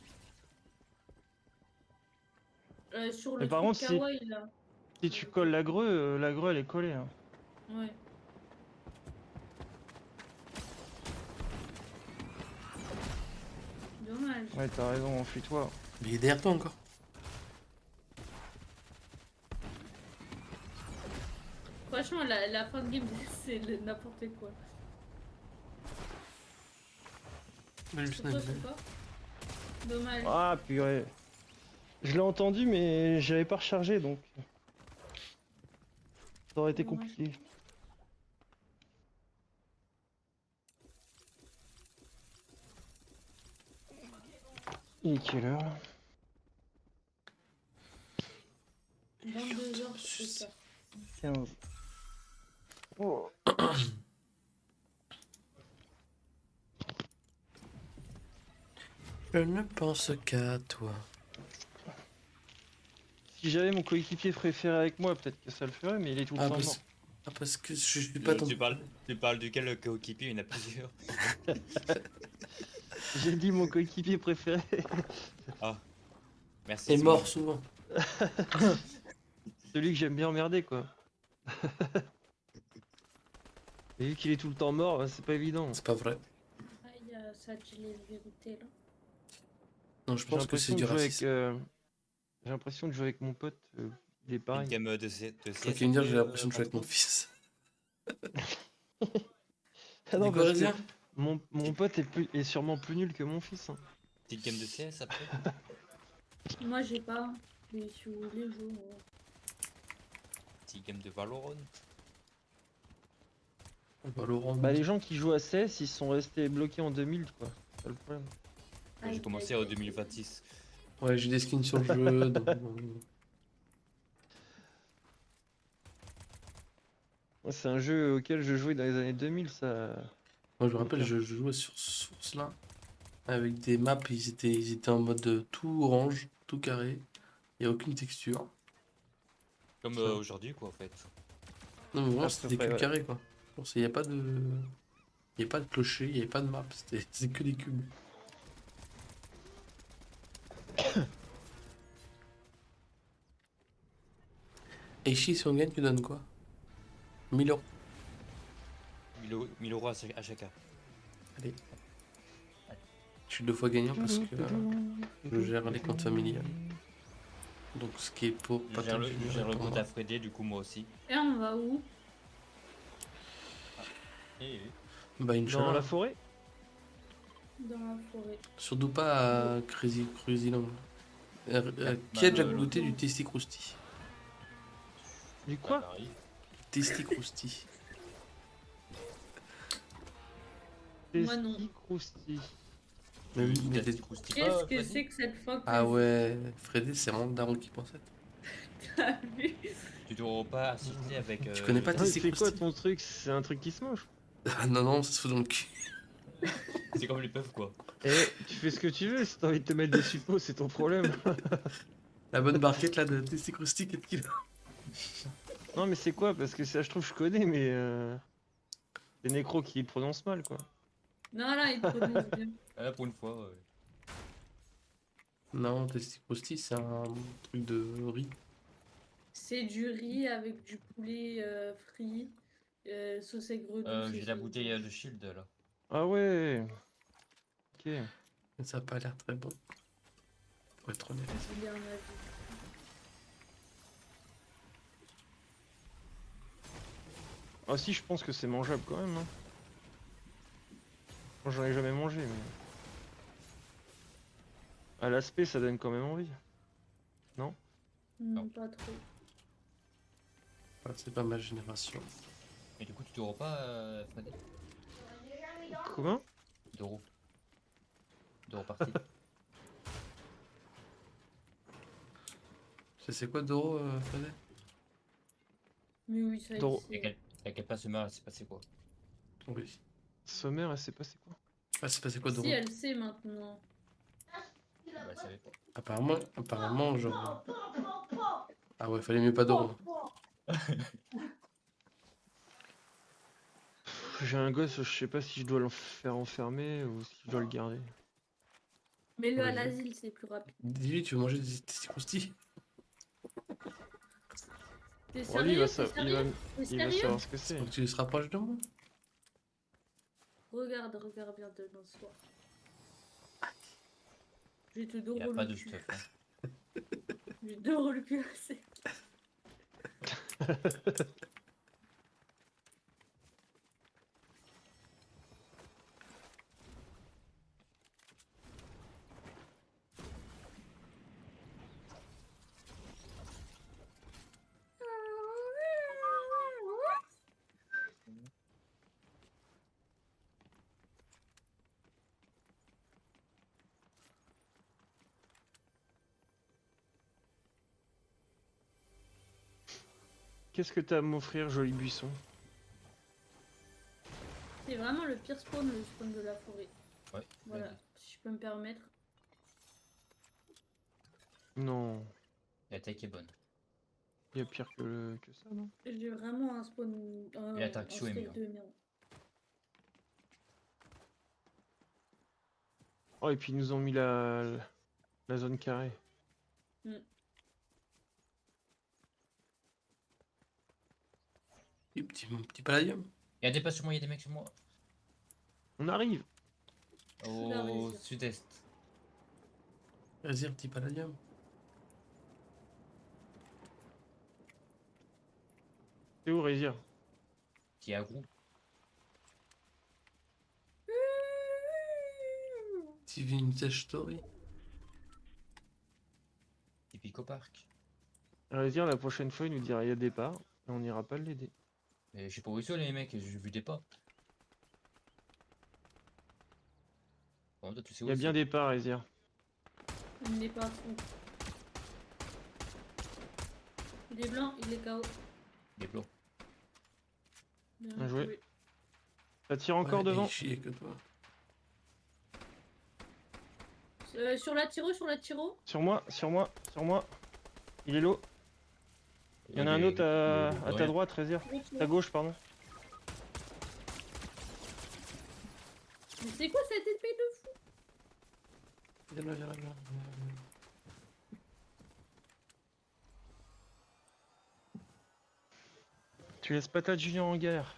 Sur Mais le par truc contre, si- kawaii là. Si tu colles la greu elle est collée. Hein. Ouais. Dommage. Ouais, t'as raison, enfuis-toi. Mais il est derrière toi encore. Franchement, la fin de game, c'est n'importe quoi. Mais le Sur toi, snipe. sur toi. Dommage. Ah, purée. Je l'ai entendu, mais j'avais pas rechargé, donc. Ça aurait été Dommage. compliqué. Il est quelle heure là? 22h, c'est ça. 15. Oh. Je ne pense qu'à toi. Si j'avais mon coéquipier préféré avec moi, peut-être que ça le ferait, mais il est tout le Ah, temps mort. parce que je suis pas ton. Tu parles duquel coéquipier, il y en a plusieurs. J'ai dit mon coéquipier préféré. Merci. T'es Simon. mort souvent. Celui que j'aime bien emmerder, quoi. Et vu qu'il est tout le temps mort, bah, c'est pas évident. C'est pas vrai. Ah, il y a ça, j'ai les vérités là. Non, je J'ai pense que c'est l'impression du de jouer avec. racisme. J'ai l'impression de jouer avec mon pote. Il est Une pareil. gamme de Toi qui me dire, j'ai l'impression de jouer avec mon fils. Ah non, Dis quoi, parce que Razia mon pote est sûrement plus nul que mon fils. Hein. Petite gamme de CS après. Moi, j'ai pas. Mais si vous voulez, je joue. Petite gamme de Valorant. Valorant. Bah, les gens qui jouent à CS, ils sont restés bloqués en 2000, quoi. C'est pas le problème. J'ai commencé en 2026. Ouais, j'ai des skins sur le jeu. donc- Ouais, c'est un jeu auquel je jouais dans les années 2000, ça. Moi, je me rappelle, je jouais sur Source là. Avec des maps, ils étaient en mode tout orange, tout carré. Il n'y a aucune texture. Comme Ça. aujourd'hui, quoi, en fait. Non, mais vraiment, Ah, c'était c'est des vrai, cubes ouais. carrés quoi. Il n'y a pas de. Il n'y a pas de clocher, il n'y avait pas de map, c'était que des cubes. Et ici, si on gagne, tu donnes quoi 1000 euros. 1000 euros à chacun. Allez. Je suis 2 fois gagnant parce que je gère les comptes familiales. Donc ce qui est pour Je pas gère tant le, que je je gère le pour compte moi. à Freddy, du coup, moi aussi. Et on va où? Bah Dans Inch'Allah. la forêt? Dans la forêt. Surtout pas à Crazy Land. Qui a déjà le- goûté du Tasty Krusty? Du Ça quoi? m'arrive. Testi crousti. Moi, non. Testi crousti. Même Il mais a des- des croustilles Qu'est-ce pas, que Freddy c'est que cette fois Ah ouais, Freddy, c'est vraiment le daron qui pensait. t'as vu? Tu devrais pas assister avec. Tu connais pas Ah, Testi c'est quoi crousti? ton truc? C'est un truc qui se mange. Ah non, non, ça se fout dans le cul. C'est comme les puffs quoi. Eh, tu fais ce que tu veux, si t'as envie de te mettre des suppos, c'est ton problème. La bonne barquette là de Testi crousti, 4 kilos. Non, mais c'est quoi? Parce que ça, je trouve, je connais, mais les nécros qui le prononcent mal, quoi. Non, là, il prononce bien. Ah, là pour une fois. Non, Testi crousti, c'est un truc de riz. C'est du riz avec du poulet frit, sauce aigre douce. et J'ai la sauce bouteille blanche. de Shield là. Ah ouais. Ok. Mais ça a pas l'air très bon. Pour être honnête. J'ai un avis. Ah si, je pense que c'est mangeable quand même. Hein. Moi, j'en ai jamais mangé, mais... À l'aspect, ça donne quand même envie. Non, pas trop. Ah, c'est pas ma génération. Et du coup, tu t'auras pas, Freddy Comment? Doro. Doro parti. C'est quoi Doro, Freddy? Mais oui, ça Doro. y est. Avec quelle place meurt, c'est passé quoi? Oui. Sommaire, elle s'est passé quoi? Ah, c'est passé quoi Doro? Si, elle sait maintenant. Bah, elle savait pas. Apparemment, genre. Ah ouais, fallait mieux pas Doro. J'ai un gosse, je sais pas si je dois le faire enfermer ou si je dois le garder. Mets-le à Vas-y. l'asile, c'est plus rapide. Dis-lui, tu veux manger des Testi crousti? T'es Oh, lui, il sérieux? va, T'es sa- sérieux? T'es il va sérieux? savoir ce que c'est. Faut que tu se rapproches de moi. Regarde bien dedans ce soir. Je vais te Il doro a pas le de cul. stuff. Hein. Je vais te doro le cul assez. Qu'est-ce que t'as à m'offrir, joli buisson? C'est vraiment le pire spawn, le spawn de la forêt. Ouais. Voilà, si je peux me permettre. Non, La tech est bonne. il y a pire que ça, non? J'ai vraiment un spawn. Un, Et l'attraction un est steak meilleure. de merde. Oh, et puis ils nous ont mis la zone carrée. Petit palladium. Il y a des pas sur moi, il y a des mecs sur moi. On arrive! là, Au vas-y. sud-est. Vas-y, un petit palladium. C'est où, Rézir? Qui est à Grou. Petit vintage story. Et Pico Park. Rézir, la prochaine fois, il nous dira il y a départ, et on n'ira pas l'aider. Mais je sais pas où ils sont les mecs, j'ai vu des pas. Bon, toi, tu sais où Il y a ils bien sont. départ, Rézir. Il n'est pas fou. Il est blanc, il est KO. Des plots. Bien joué. Ça tire encore Ouais, devant. il chier que toi. Sur la tiro, sur la tiro. Sur moi, sur moi, sur moi. Il est low. Il y en a un des- autre à ta rien. droite, Rézir. Tiro. Ta gauche, pardon. Mais c'est quoi cette épée de fou? Viens là, viens là, viens là. Tu laisses pas ta Julien en guerre.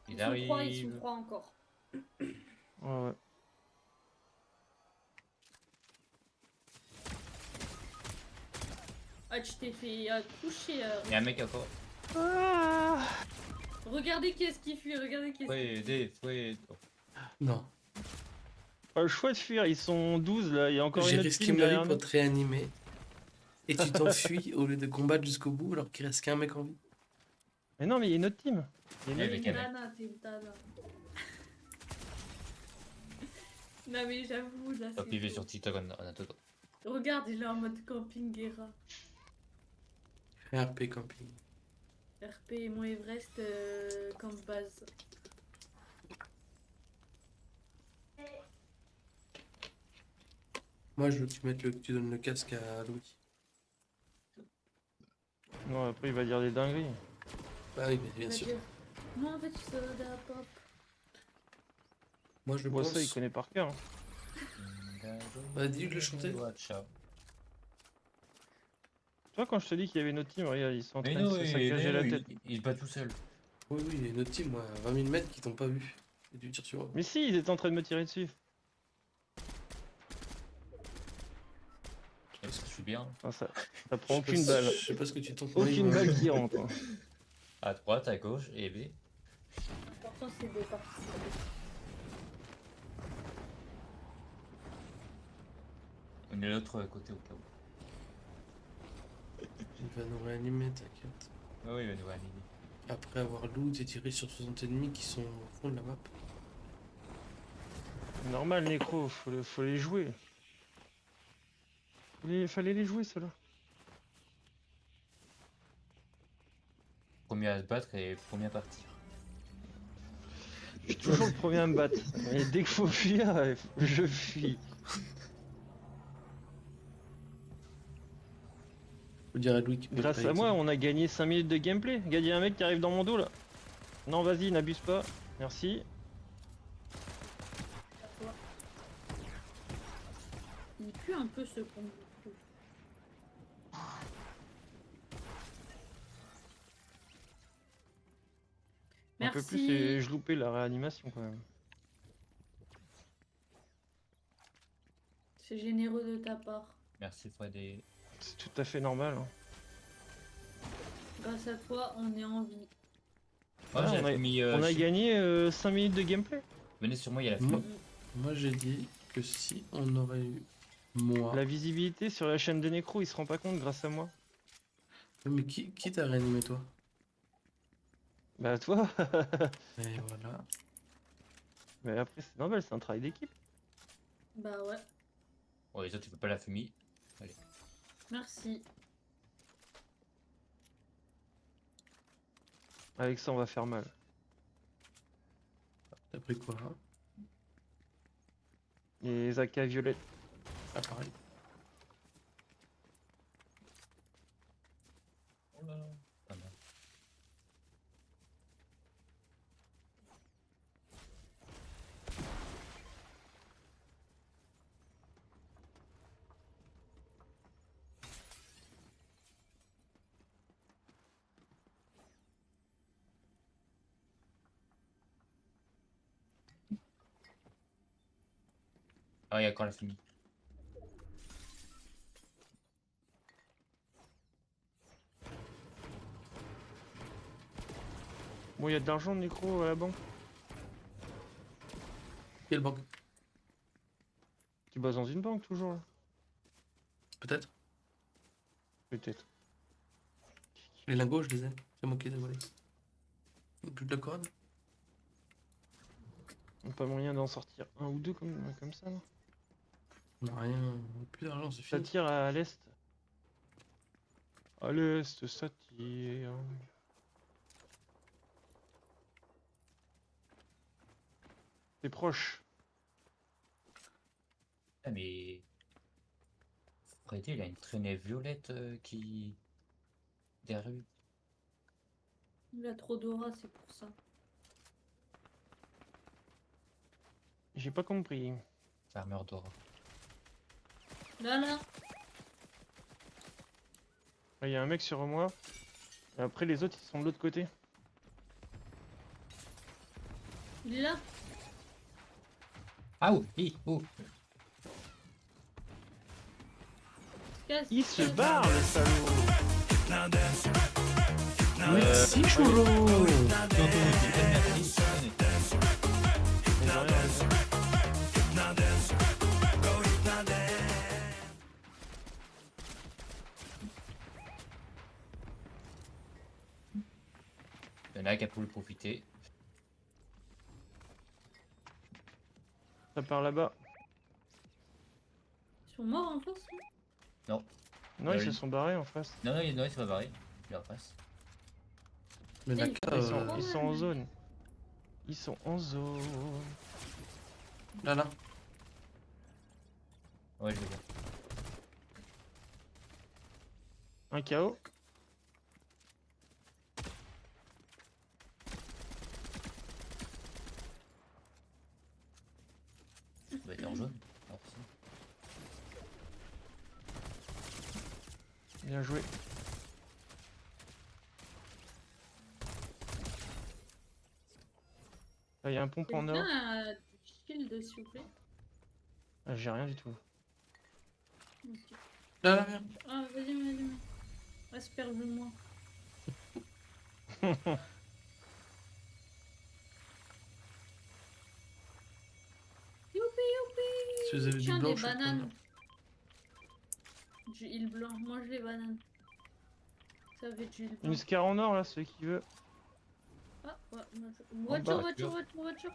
Il Ils sont trois, ils sont arrive. trois encore. Ouais, ouais. Ah, tu t'es fait coucher. Il y a un mec encore. Regardez qui est-ce qui fuit, regardez qui est-ce qui Fouet, des, fouet. Non. Pas le choix de fuir, ils sont 12 là, il y a encore J'ai une autre risqué team ma vie derrière pour nous. te réanimer. Et tu t'enfuis au lieu de combattre jusqu'au bout alors qu'il reste qu'un mec en vie. Mais non, mais il y a une autre team. Il y a une Ouais, autre- mais T'es quand une même. tana, t'es une tana. Non mais j'avoue, là Pas c'est PV chaud. sur TikTok, on a tout. Regarde, il est en mode camping guerra. RP camping. RP et Mont Everest comme base. Moi, je veux que tu donnes le casque à Louis. Non, après il va dire des dingueries. Bah oui, mais Il bien va sûr. dire, non en fait tu dois regarder la pop. Moi, je Bon, pense. ça il connaît par cœur. Hein. Bah, dis-lui de le chanter. Ciao. Toi, quand je te dis qu'il y avait une autre team, regarde, ils sont en train Mais de non, se saccager la tête. il se bat tout seul. Oui, oui, il y a une autre team, moi, à 20 000 mètres qui t'ont pas vu. Et tu tires sur eux. Mais si, ils étaient en train de me tirer dessus. Est-ce que je suis bien? Enfin, ça prend Je sais aucune pas- balle. Je sais pas ce que tu tentes. Aucune balle qui rentre. Hein. À droite, à gauche et B. L'important c'est de participer. On est de l'autre côté au cas où. Il va nous réanimer, t'inquiète. Ah oui, il va nous réanimer. Après avoir loot et tiré sur 60 ennemis qui sont au fond de la map. Normal, Nécro, faut les jouer. Fallait les jouer, ceux-là. Premier à se battre et premier à partir. Je suis toujours le premier à me battre. Et dès qu'il faut fuir, je fuis. Faut dire à Louis qu'il peut Grâce pas à moi, équiper. on a gagné 5 minutes de gameplay. Regarde, y a un mec qui arrive dans mon dos là. Non, vas-y, n'abuse pas. Merci. À toi. Il pue un peu ce combo. Un peu plus Merci. et je loupais la réanimation quand même. C'est généreux de ta part. Merci Freddy. C'est tout à fait normal. Hein. Grâce à toi, on est en vie. Oh, j'ai on la a- famille. On a gagné 5 minutes de gameplay. Venez sur moi, il y a la Moi, famille. moi, j'ai dit que si on aurait eu moi. La visibilité sur la chaîne de Nécro, il se rend pas compte grâce à moi. Mais qui t'a réanimé toi? Bah toi. Et voilà. Mais après c'est normal, c'est un travail d'équipe. Bah ouais. Oh, les autres, ils peuvent pas la famille. Merci. Avec ça on va faire mal. T'as pris quoi hein? Les AK violettes. Ah, pareil. Oh là là. Pas mal. Ah, il y a encore la famille. Bon, il y a de l'argent de Nécro à la banque. Quelle banque? Tu bosses dans une banque toujours là. Peut-être. Peut-être. Les lingots, je les ai. C'est moi qui les ai volés. Plus de la corde? Pas moyen d'en sortir un ou deux comme ça là. Non, rien. Plus d'argent, c'est Ça fini. tire à l'est. À l'est, ça tire. C'est proche. Ah, mais. Freddy, il a une traînée violette qui. Derrière lui. Il a trop d'aura, c'est pour ça. J'ai pas compris. Armure d'aura. Là. Il y a un mec sur moi. Et après les autres ils sont de l'autre côté. Il est là. Ah, oh, oh. Casse. Il se barre le salaud. Merci, Chouro! Mais de rien, Là, qui a pu le profiter. Ça part là-bas. Ils sont morts en face. Hein. Non, ils se oui. sont barrés en face. Non, non, il se va barrer. Il est en face. Mais la Ils cave, Ils sont en zone. Ils sont en zone. là. Ouais, je le vois. Un KO. Il doit être en jaune. Alors, si. Bien joué. Il y a un pompe en or. Quelqu'un a du shield, s'il vous plaît. Ah, j'ai rien du tout. Ok. Là, viens. Ah, vas-y. Asperge-moi. Youpi. Si vous avez du Tiens, blanc, des je suis bananes. Du île blanc. Mange les bananes. Ça avait du île blanc. Une scar en or là, celui qui veut. Ah, ouais, bas. voiture.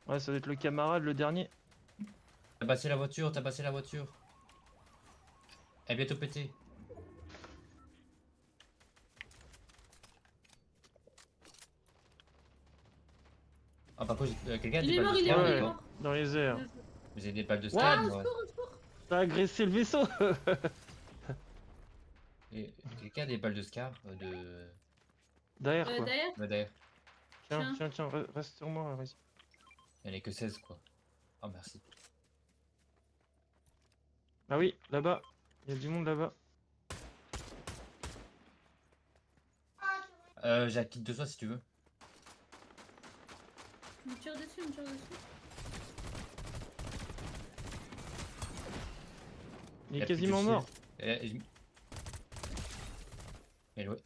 Ouais, ça doit être le camarade, le dernier. T'as passé la voiture, Elle est bientôt pétée. Ah, par contre, quelqu'un a Il des est balles mort, de il est scar, mort, ou il est pas mort. Dans les airs. Vous avez des balles de Ah, scar, au moi. secours, au secours. T'as agressé le vaisseau. Et quelqu'un a des balles de scar de. Derrière quoi. Derrière. Ouais, d'ailleurs, Tiens, reste sur moi, vas-y. il n'y en a que 16 quoi. Ah, merci. Ah oui, là-bas. Il y a du monde là-bas. J'ai un kit de soin si tu veux. On me tire dessus. Il Y est a plus de quasiment shield. mort. Mais ouais. Bien joué.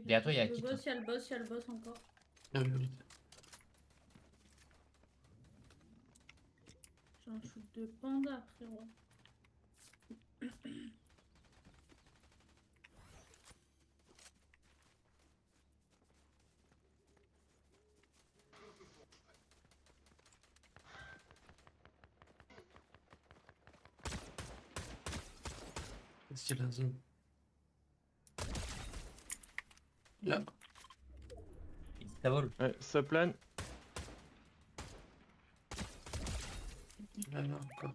Derrière toi, il y a un Le kit. boss, il y a le boss encore. Ah, oui. J'ai un shoot de panda, frérot. Est-ce qu'il y a la zone? Là. Ça vole. Ouais, ça plane. Là, encore.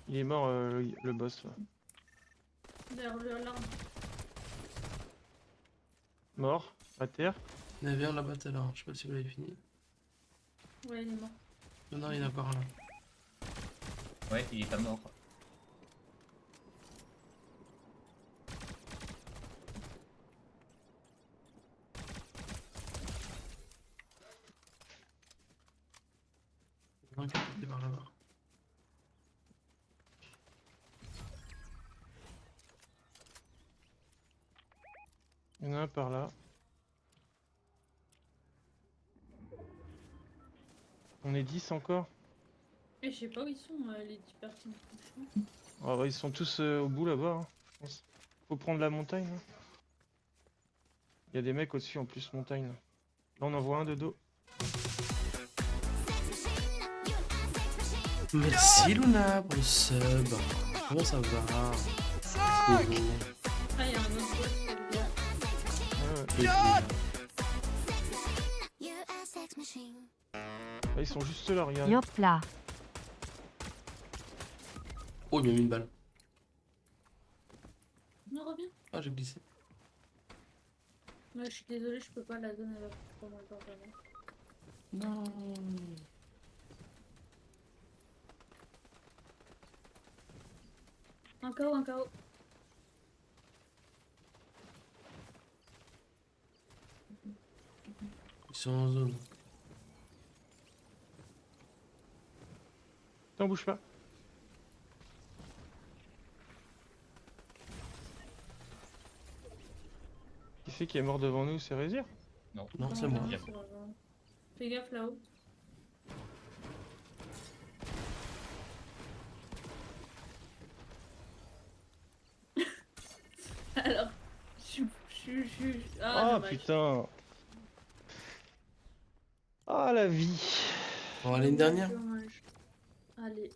Il est mort le boss là. Derrière l'arbre. Mort, à terre. Il y en avait un là-bas tout à l'heure, je sais pas si vous l'avez fini. Ouais, il est mort. Non, il y en a encore un là. Ouais, il est pas mort. Il y en a un qui est parti par là-bas. Il y en a un par là. On est 10 encore. Et je sais pas où ils sont, les 10 personnes. Franchement. Ah bah, ils sont tous au bout là-bas, hein, je pense. Faut prendre la montagne. Hein. Il y a des mecs au-dessus en plus montagne. Là, on en voit un de dos. Merci Luna pour le sub. Comment ça va? Ah, il y a un autre boss, c'est bien. Ouais. Ah, ils sont juste là, regarde. Yop là. Oh, il m'a mis une balle. Non, reviens. Ah, j'ai glissé. Ouais, je suis désolée, je peux pas, la zone elle va pas mal temps vraiment. Non. Un KO. Ils sont en zone. T'en bouge pas. Qui c'est qui est mort devant nous? C'est Rézir? Non. Non, c'est moi. c'est pas grave. Fais gaffe là-haut. Ah, Ah dommage. putain. Ah la vie. On va aller une dernière. Dommage. Allez.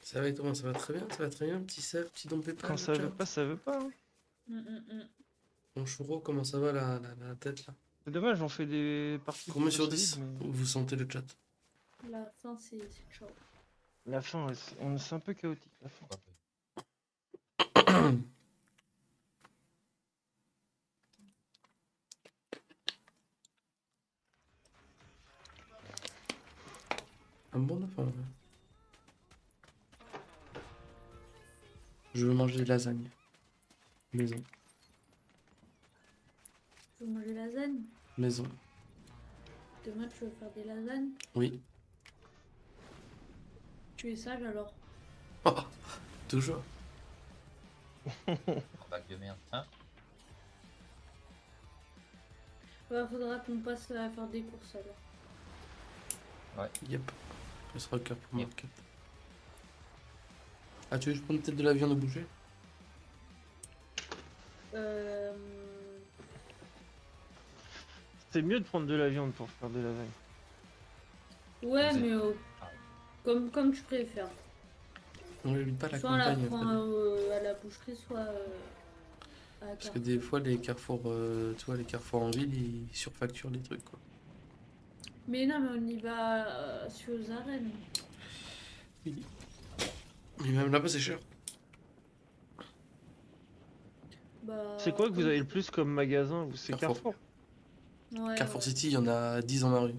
Ça va et toi? Ça va très bien, ça va très bien. Petit Seb, petit Don Pépin. Quand le ça chat. veut pas, ça veut pas. Hein. Mon churro, comment ça va la tête là? C'est dommage, on fait des parties Combien plutôt sur 10 solides, mais vous sentez le chat? La fin, c'est ciao. la fin, ouais, c'est un peu chaotique la fin. Un bon enfant. Ouais. Je veux manger des lasagnes. Maison. Tu veux manger lasagne? Maison. Demain, tu veux faire des lasagnes? Oui. Tu es sage alors? Oh, toujours. Bac de merde. Hein? Ouais, faudra qu'on passe à faire des courses alors. Yep. Je sera cœur pour Yep. market. Ah, tu veux que je prenne peut-être de la viande bouchée? Euh... C'est mieux de prendre de la viande pour faire des lasagnes. Ouais, Vous êtes- mais Ah. comme tu préfères. On n'évite pas la Soit on la campagne. prend Fred. à la boucherie, soit à la Parce que carte. des fois, les carrefours, tu vois, les carrefours en ville, ils surfacturent les trucs, quoi. Mais non, mais on y va sur les arènes. Oui. Mais même là-bas, c'est cher. Bah, C'est quoi que vous avez le plus comme magasin? C'est Carrefour. Carrefour. Ouais, Carrefour ouais. City, il y en a 10 dans ma rue.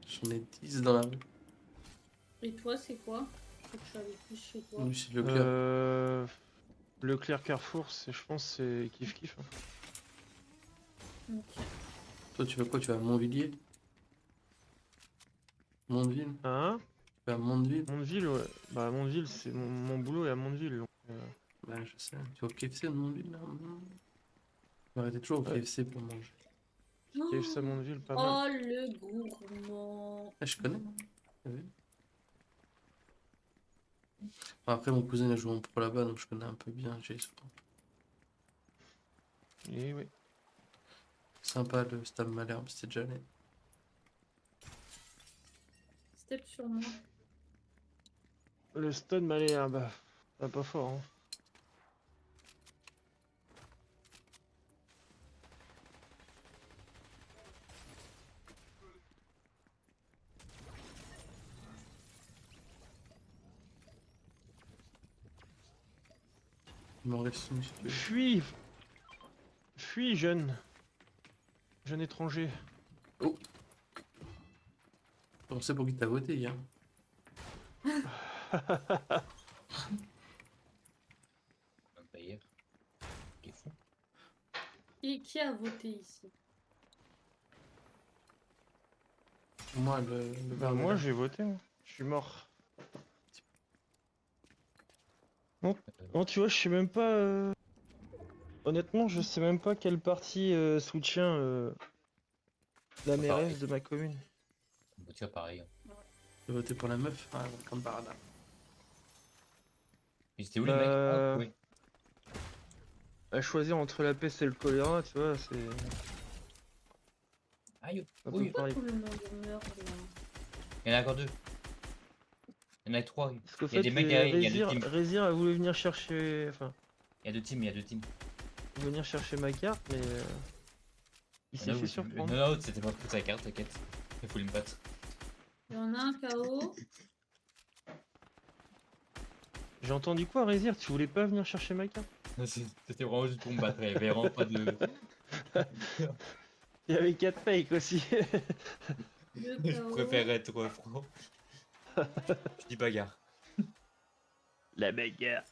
J'en ai 10 dans la rue. Et toi, c'est quoi? Je crois que je suis allée plus chez toi. Oui, c'est Leclerc. Leclerc Carrefour, je pense c'est kiff kiff. Hein. Ok. Toi, tu vas quoi? Tu vas à Montvilliers? Mondeville? Hein? Tu vas à Mondeville? Mondeville, ouais. Bah Mondeville, c'est mon boulot est à Mondeville. Donc, Bah, je sais. Tu vas au KFC de Mondeville, là? On va arrêter toujours au Ouais. KFC pour manger. KFC à Mondeville, pas mal. Oh, le gourmand. Ah, je connais. Ah oui. Bon, après, mon cousin il a joué en pro là-bas, donc je connais un peu bien. J'ai souvent. Et oui. Sympa le Stade Malherbe, c'était déjà allé. Step sur moi. Le stade Malherbe, bah, pas fort. Hein. Il m'en reste une, si tu veux. Fuis! Fuis, jeune! Jeune étranger. On sait pour qui t'as voté hier. Même pas hier. Qui est fou. Et qui a voté ici? Moi, le Bah, moi j'ai voté, moi. Je suis mort. Non, tu vois, je sais même pas. Honnêtement, je sais même pas quel parti soutient la mairesse de ma commune. Bon, tu vois, pareil. Hein. J'ai voté pour la meuf, ah, comme par hasard. Mais c'était où les mecs? Ah, oui. À choisir entre la peste et le choléra, tu vois, c'est Aïe. un Oui. peu pareil. Tout le monde meurt là. Il y en a encore deux. Il y en a trois. Parce qu'au Il y a fait, des mecs derrière, il y a deux teams. Résir a voulu venir chercher. Enfin, Il y a deux teams, il y a deux teams. venir chercher ma carte, mais il s'est Non, fait surprendre. non, c'était pas pour sa carte, t'inquiète. Il faut me battre. Il y en a un KO. J'ai entendu quoi, Résir? Tu voulais pas venir chercher ma carte? C'était vraiment juste pour me battre. Il y avait vraiment pas de. Il y avait 4 fakes aussi. Deux Je KO. préfère être franc. Je dis bagarre. La bagarre.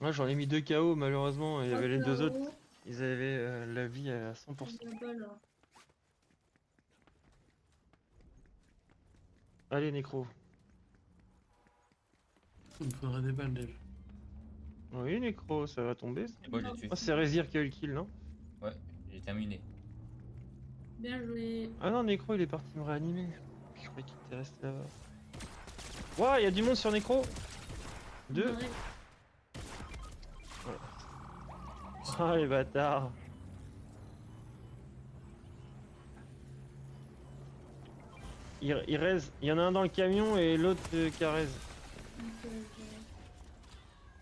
Moi j'en ai mis 2 KO malheureusement, il y avait les deux autres, ils avaient la vie à 100%. Là-bas, là. Allez Nécro. Il me faudrait des balles déjà. Oui Nécro, ça va tomber. Et moi, j'ai tué. Ah c'est Résir qui a eu le kill, non? Ouais, j'ai terminé. Bien joué. Ah non Nécro il est parti me réanimer. croyais qu'il était resté là-bas. Ouah, il y a du monde sur Necro. 2. Ouais. Ah les bâtards. Il raise. Il y en a un dans le camion et l'autre qui raise. Donc,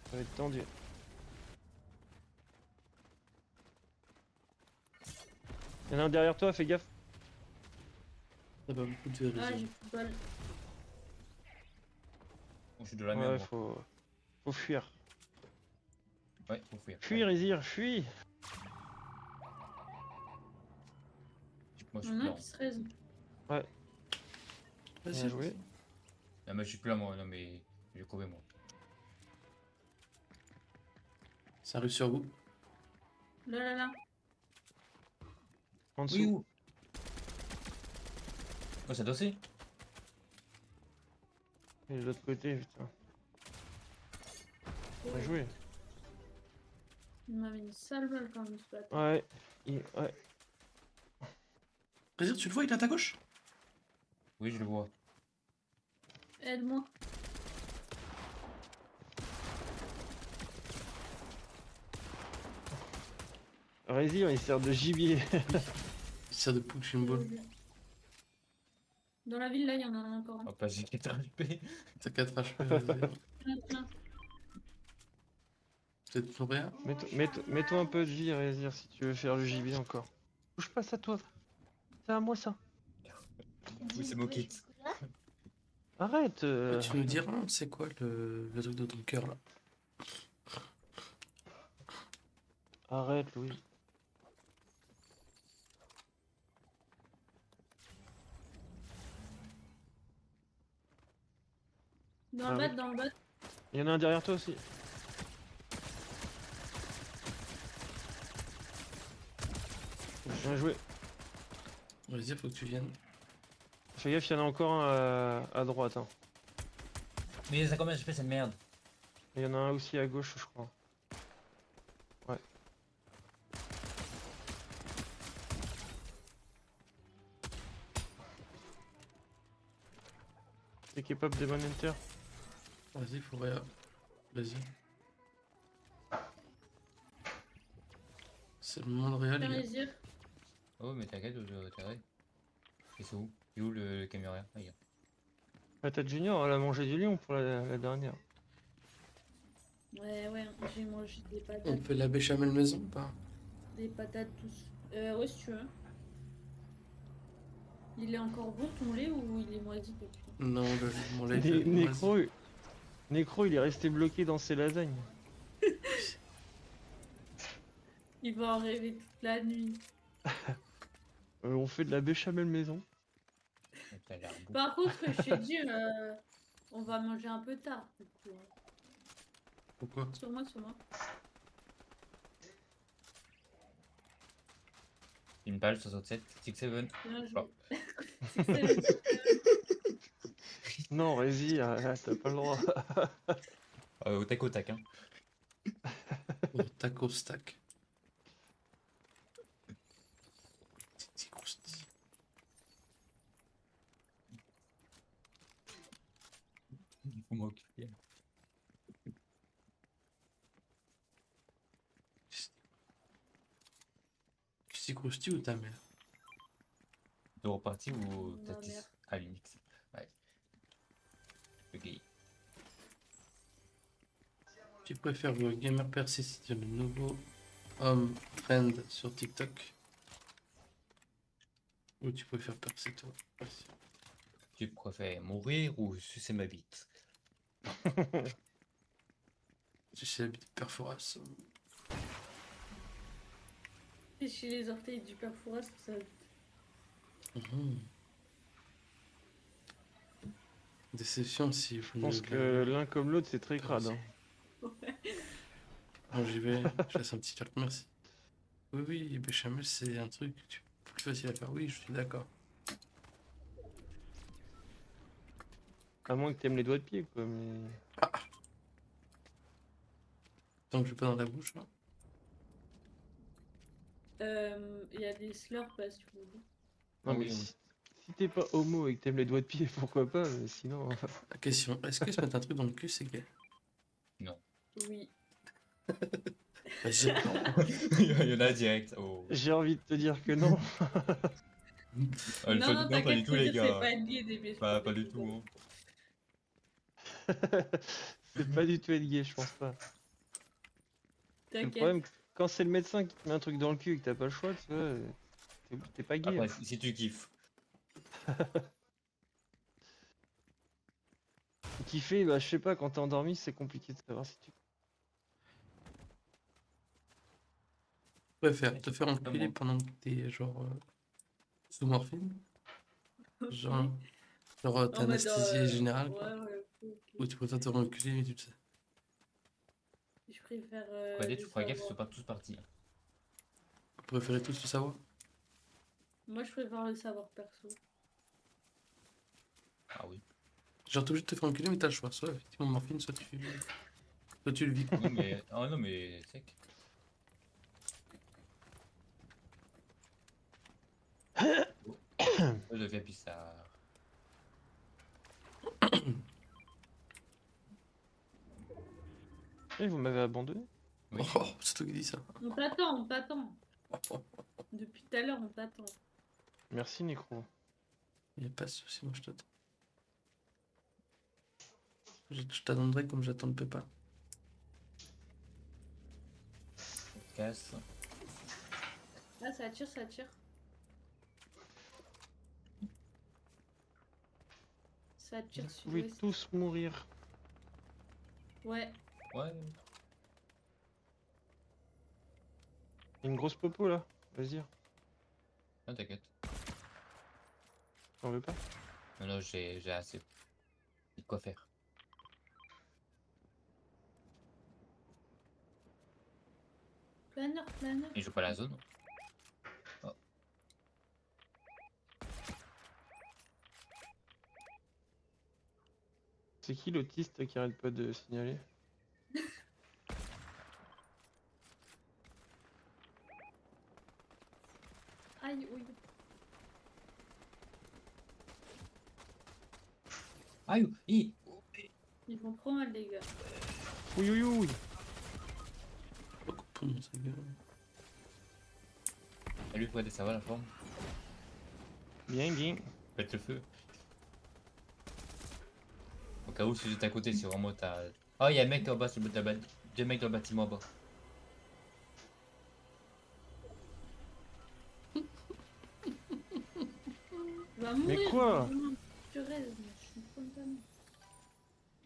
Ça va être tendu. Il y en a un derrière toi, fais gaffe. T'as pas beaucoup de Ah, réseau. j'ai plus de balles. Oh, je suis de la merde. Ouais, moi. faut fuir. Ouais, faut fuir. Fuis, Rézir, fuis. Moi, je Il y suis en a plus un là. qui se raise. Bien Vas-y. joué. Non, mais je suis plus là, moi. Non, mais j'ai crevé, moi. Ça arrive sur vous. Là, là, là. En Oui, dessous. où? Oh, c'est dossé. Et de l'autre côté, putain. Bien joué. Il m'avait une sale balle quand même, ce bâtard. Ouais. Ouais. Rézir, tu le vois, il est à ta gauche? Oui, je le vois. Aide-moi. Rézir, il sert de gibier. Il sert de punching ball. Dans la ville, là, il y en a un encore un. Oh, pas j'ai 4 HP. T'as 4 HP, vas-y. Tiens. Peut-être pour rien. Mets-toi un peu de vie, Rézir, si tu veux faire le gibier encore. Bouge pas, ça toi. C'est à moi ça. Oui, c'est mon kit. Arrête. Tu nous diras, c'est quoi le truc de ton cœur là? Arrête, Louis. Dans Ah le oui. bat, dans le bat. Il y en a un derrière toi aussi. Bien joué. Rézir, faut que tu viennes. Fais gaffe, il y en a encore un à droite. Hein. Mais ça combien je fais cette merde? Il y en a un aussi à gauche, je crois. Ouais. T'es capable de man enter? Vas-y, faut rien. Vas-y. C'est le moment de réel, Tiens, les gars. les yeux. Oh, mais t'inquiète, t'arrêtes. Et c'est où? Il est où le caméra? Ah, il y a. La tête junior, elle a mangé du lion pour la dernière. Ouais, j'ai mangé des On patates. peut la béchamel maison ou pas? Des patates douces. Ouais, si tu veux. Il est encore bon ton lait ou il est moisi depuis? Non, mon lait est Nécro, il est resté bloqué dans ses lasagnes. Il va en rêver toute la nuit. On fait de la béchamel maison. T'as l'air beau. Par contre, je t'ai dit, on va manger un peu tard. Du coup, hein. Pourquoi? Sur moi, sur moi. Une balle 67, 6-7. Bien joué. Oh. C'est que c'est Non, vas-y, t'as pas le droit. Au tac au tac, hein. Oh, taco stack. Titi croustille. Il faut m'occuper. Titi croustille ou ta mère? De reparti ou Ma Tatis? mère. Ah, limite. Ouais. Ok. Tu préfères le gamer persiste le nouveau homme trend sur TikTok? Ou tu préfères percer toi? Vas-y. Tu préfères mourir ou sucer ma bite? Tu sais la bite de Perforas. Chez les orteils du père Fouras, ça. Mhm. Déception si vous Je pense que l'un comme l'autre, c'est très crade. Hein. Bon, j'y vais, je laisse un petit chat, merci. Oui, oui, béchamel, c'est un truc plus facile à faire. Oui, je suis d'accord. À moins que t'aimes les doigts de pied, quoi. Mais... Tant que je vais pas dans la bouche, hein. Il y a des slurps, si tu veux. Non, Oui, mais oui. Si t'es pas homo et que t'aimes les doigts de pied, pourquoi pas, mais sinon. La question, est-ce que se mettre un truc dans le cul, c'est gay? Oui. Vas-y. Il y en a direct. Oh. J'ai envie de te dire que non. Le choix Non, du temps, pas du t'inquiète, tout, faut les dire c'est gars. pas gay d'aimer ce Pas genre de du trucs. tout. Hein. C'est pas du tout être gay, je pense pas. Le T'inquiète. problème, quand c'est le médecin qui te met un truc dans le cul et que t'as pas le choix, tu vois, t'es pas gay. Après, hein. si tu kiffes. Kiffer, bah je sais pas, quand t'es endormi, c'est compliqué de savoir si tu. Tu préfères te faire enculer moi. pendant que t'es genre sous morphine? Ok. Genre t'es En mode, anesthésié général, quoi. ouais, ok. Ou tu préfères te faire enculer, mais tu le sais. Je préfère. Quoi, le tu feras gaffe, ils sont savoir. pas tous partis. Vous préférez tous le savoir? Moi, je préfère le savoir perso. Ah oui. Genre t'es obligé de te faire enculer, mais t'as le choix. Soit effectivement morphine, soit tu le vis. Non, mais. Oh non, mais sec. Ça devient bizarre. Eh, vous m'avez abandonné? Oui. Oh, c'est toi qui dis ça. On t'attend, on t'attend. Depuis tout à l'heure, on t'attend. Merci, Nécro. Y a pas de soucis, moi je t'attends. Je t'attendrai comme j'attends le Pépin. Casse. Ah, ça tire, ça tire. Ça tire Vous pouvez sud-ouest. tous mourir. Ouais. Ouais. Il y a une grosse popo là. Vas-y, Non, t'inquiète. t'en veux pas? Non, non, j'ai assez. J'ai de quoi faire. Planeur, planeur. Il joue pas la zone. C'est qui l'autiste qui arrête pas de signaler? Aïe, oui. Aïe, hi. Ils font trop mal, les gars. Oui, oui, oui. Oh, coupon dans sa gueule. Salut, Fred, ça va la forme? Bien, bien. Faites le feu. Au cas où, si j'étais à côté, si vraiment t'as. Oh, il y a un mec en bas sur le bâtiment. Deux mecs dans le bâtiment en bas. Il va mourir. quoi? vraiment. Purée, je suis contente.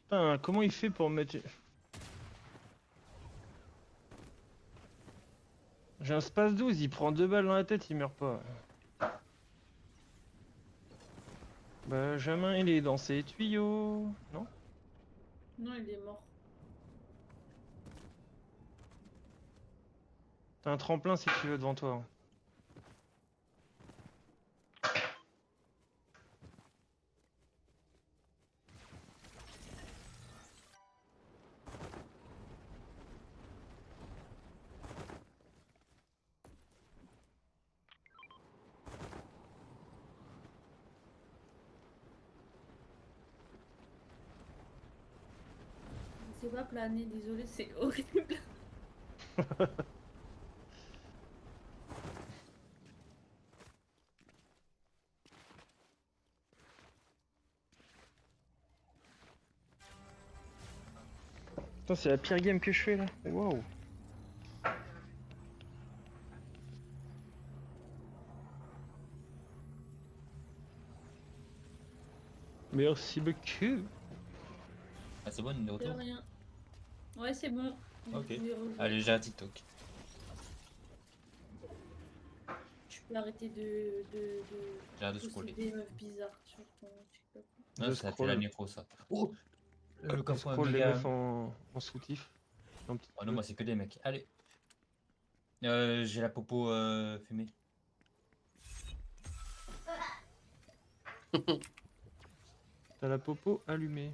Putain, comment il fait pour mettre. J'ai un space 12, il prend 2 balles dans la tête, il meurt pas. Benjamin, il est dans ses tuyaux. Non? Non, il est mort. T'as un tremplin si tu veux devant toi. hein. C'est pas planer, désolé, c'est horrible. Putain, c'est la pire game que je fais là. Waouh. Merci beaucoup. Ah, c'est bon, on est de De retour. rien. Ouais, c'est bon. Vous Ok. pouvez revenir. Allez, j'ai un TikTok. Tu peux arrêter de J'ai hâte de poster scroller. des meufs bizarres sur ton TikTok. Non, Je ça fait scroll. la nécro, ça. Oh, le On coffre scroll les méga. meufs en soutif. Un petit Oh non, peu. moi, c'est que des mecs. Allez. J'ai la popo fumée. T'as la popo allumée.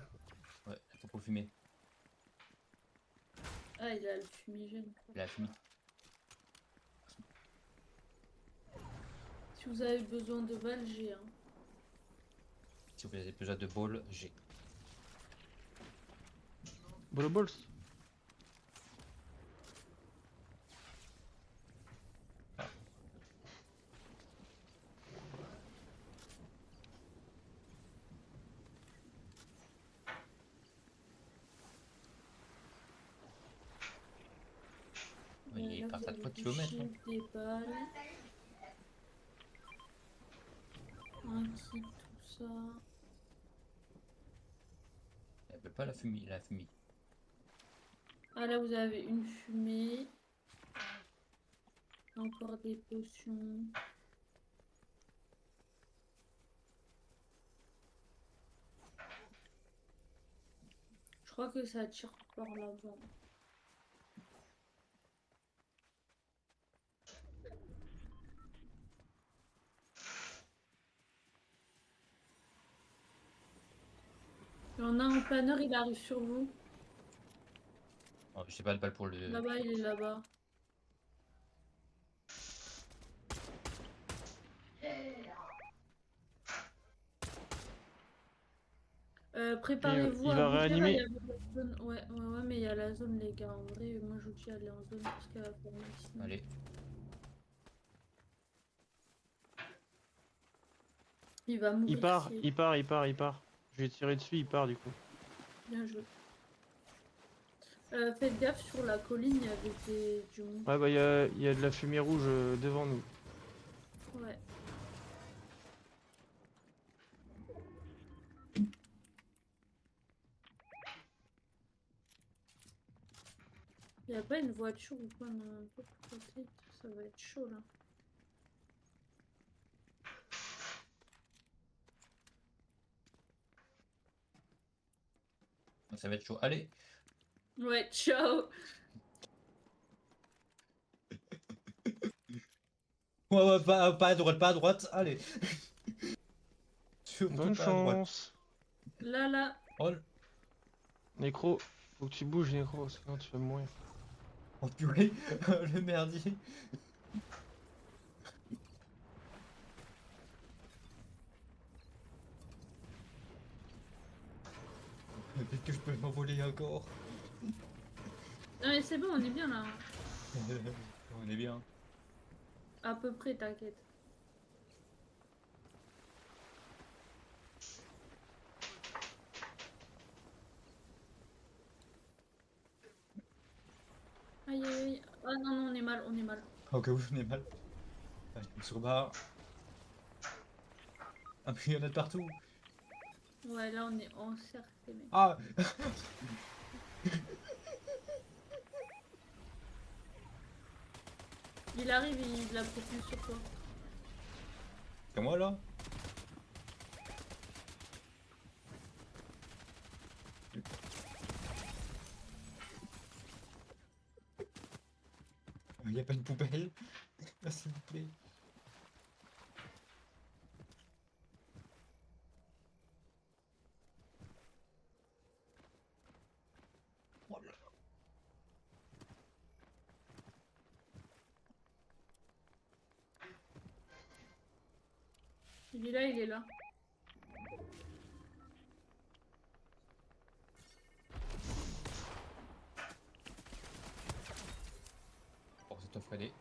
Ouais, la popo fumée. Ah, il a le fumigène. La fumée. Si vous avez besoin de balles, j'ai un. Si vous avez besoin de ball, j'ai. Bolo balls. Oui, il Là, part vous à avez 3 du km. shield, des balles. Un kit, tout ça. Elle veut pas la fumée, la fumée. Ah là vous avez une fumée. Encore des potions. Je crois que ça tire par là-bas. Il y en a un planeur, il arrive sur vous. Oh, j'ai pas de balle pour le. Là-bas, il est là-bas. Préparez-vous il à va bouger, là, il y réanimer. a la zone. Ouais, mais il y a la zone, les gars. En vrai, moi, je vous dis aller en zone parce qu'elle va faire mal sinon. Allez. Il va mourir. Il part. Je vais tirer dessus, il part du coup. Bien joué. Faites gaffe, sur la colline, il y avait du monde. Ouais, bah, il y a de la fumée rouge devant nous. Ouais. Il n'y a pas une voiture ou quoi, non, un peu plus côté. Ça va être chaud là. Ça va être chaud. Allez. Ouais, ciao. Ouais, pas à droite, pas à droite. Allez. Surtout Bonne pas à droite. chance. Là. Oh, Nécro, faut que tu bouges, Nécro, sinon tu vas mourir. oh purée, le merdier. Peut-être que je peux m'envoler encore. Non mais c'est bon, on est bien là. On est bien. À peu près, t'inquiète. Aïe aïe aïe. Ah non, on est mal, on est mal. Au cas où je n'ai mal. Allez, on se rebarre. Ah, puis il y en a de partout. Ouais, là on est encerclé, mec. Ah. Il arrive, il a propulse sur toi. C'est moi là. Il n'y a pas une poubelle. Ah, s'il vous plaît. Oh là là. Il est là, il est là. Oh, c'est toi, Freddy.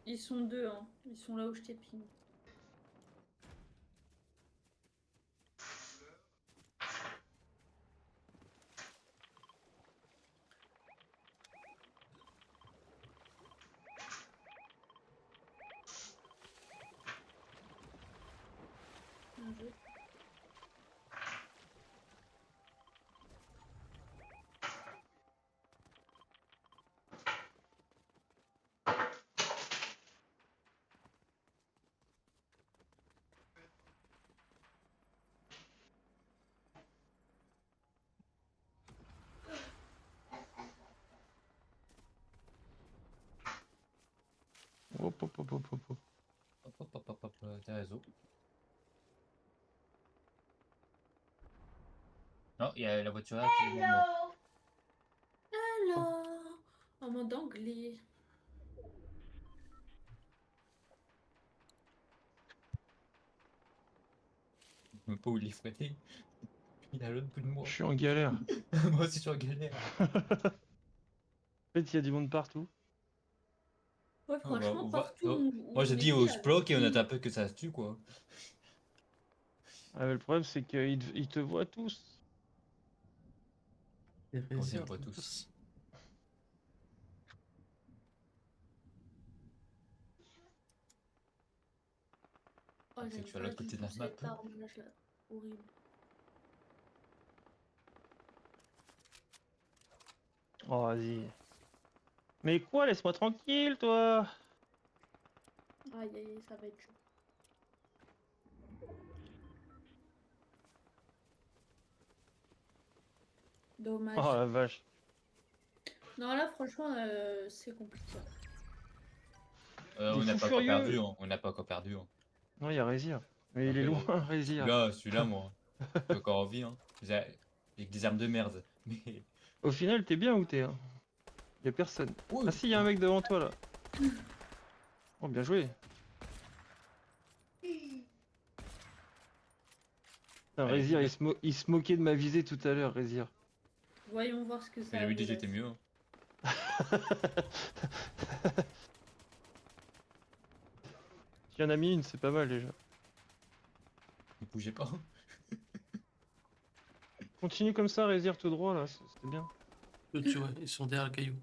Ils sont deux, hein. Ils sont là où je t'ai ping. Bien joué. Hop, hop, hop, hop, hop, hop. Hop, t'as raison. Non, il y a la voiture là qui est morte. Alors, en mode anglais. Même pas où il est fouetté. Il a l'autre bout de moi. Je suis en galère. Moi aussi, je suis en galère. En fait, il y a du monde partout. Ouais, Oh, bah, franchement, partout où moi, je on dis, était, on il y se avait bloque et on tout le attend un monde. peu que ça se tue, quoi. Ah, mais le problème, c'est qu'ils te voient tous. Les On réserves, voit on tous. passe. Oh, C'est que j'aime je suis à pas l'autre du côté de tout la map. cette arme là, horrible. Oh, vas-y. Mais quoi, laisse-moi tranquille, toi. Aïe aïe aïe, ça va être chaud. Dommage. Oh la vache. Non, là, franchement, c'est compliqué. On Des n'a fous pas encore furieux. perdu, hein. On n'a pas encore perdu, hein. Non, il y a Rézir. Mais il est Après, loin, Rézir. celui-là, moi. Je suis encore en vie, hein. Avec des armes de merde. Mais. Au final, t'es bien où t'es, hein. Y a personne. Oh, Ah si, y a un mec devant toi, là. Oh, bien joué. Putain, Ouais, Rézir, ouais. il se moquait de ma visée tout à l'heure, Rézir. Voyons voir ce que ça Mais lui, vaut, déjà, là. était mieux, hein. Tu en as mis une, c'est pas mal déjà. Il bougeait pas. Continue comme ça, Rézir, tout droit, là, c'est bien. Tu vois, ils sont derrière le caillou.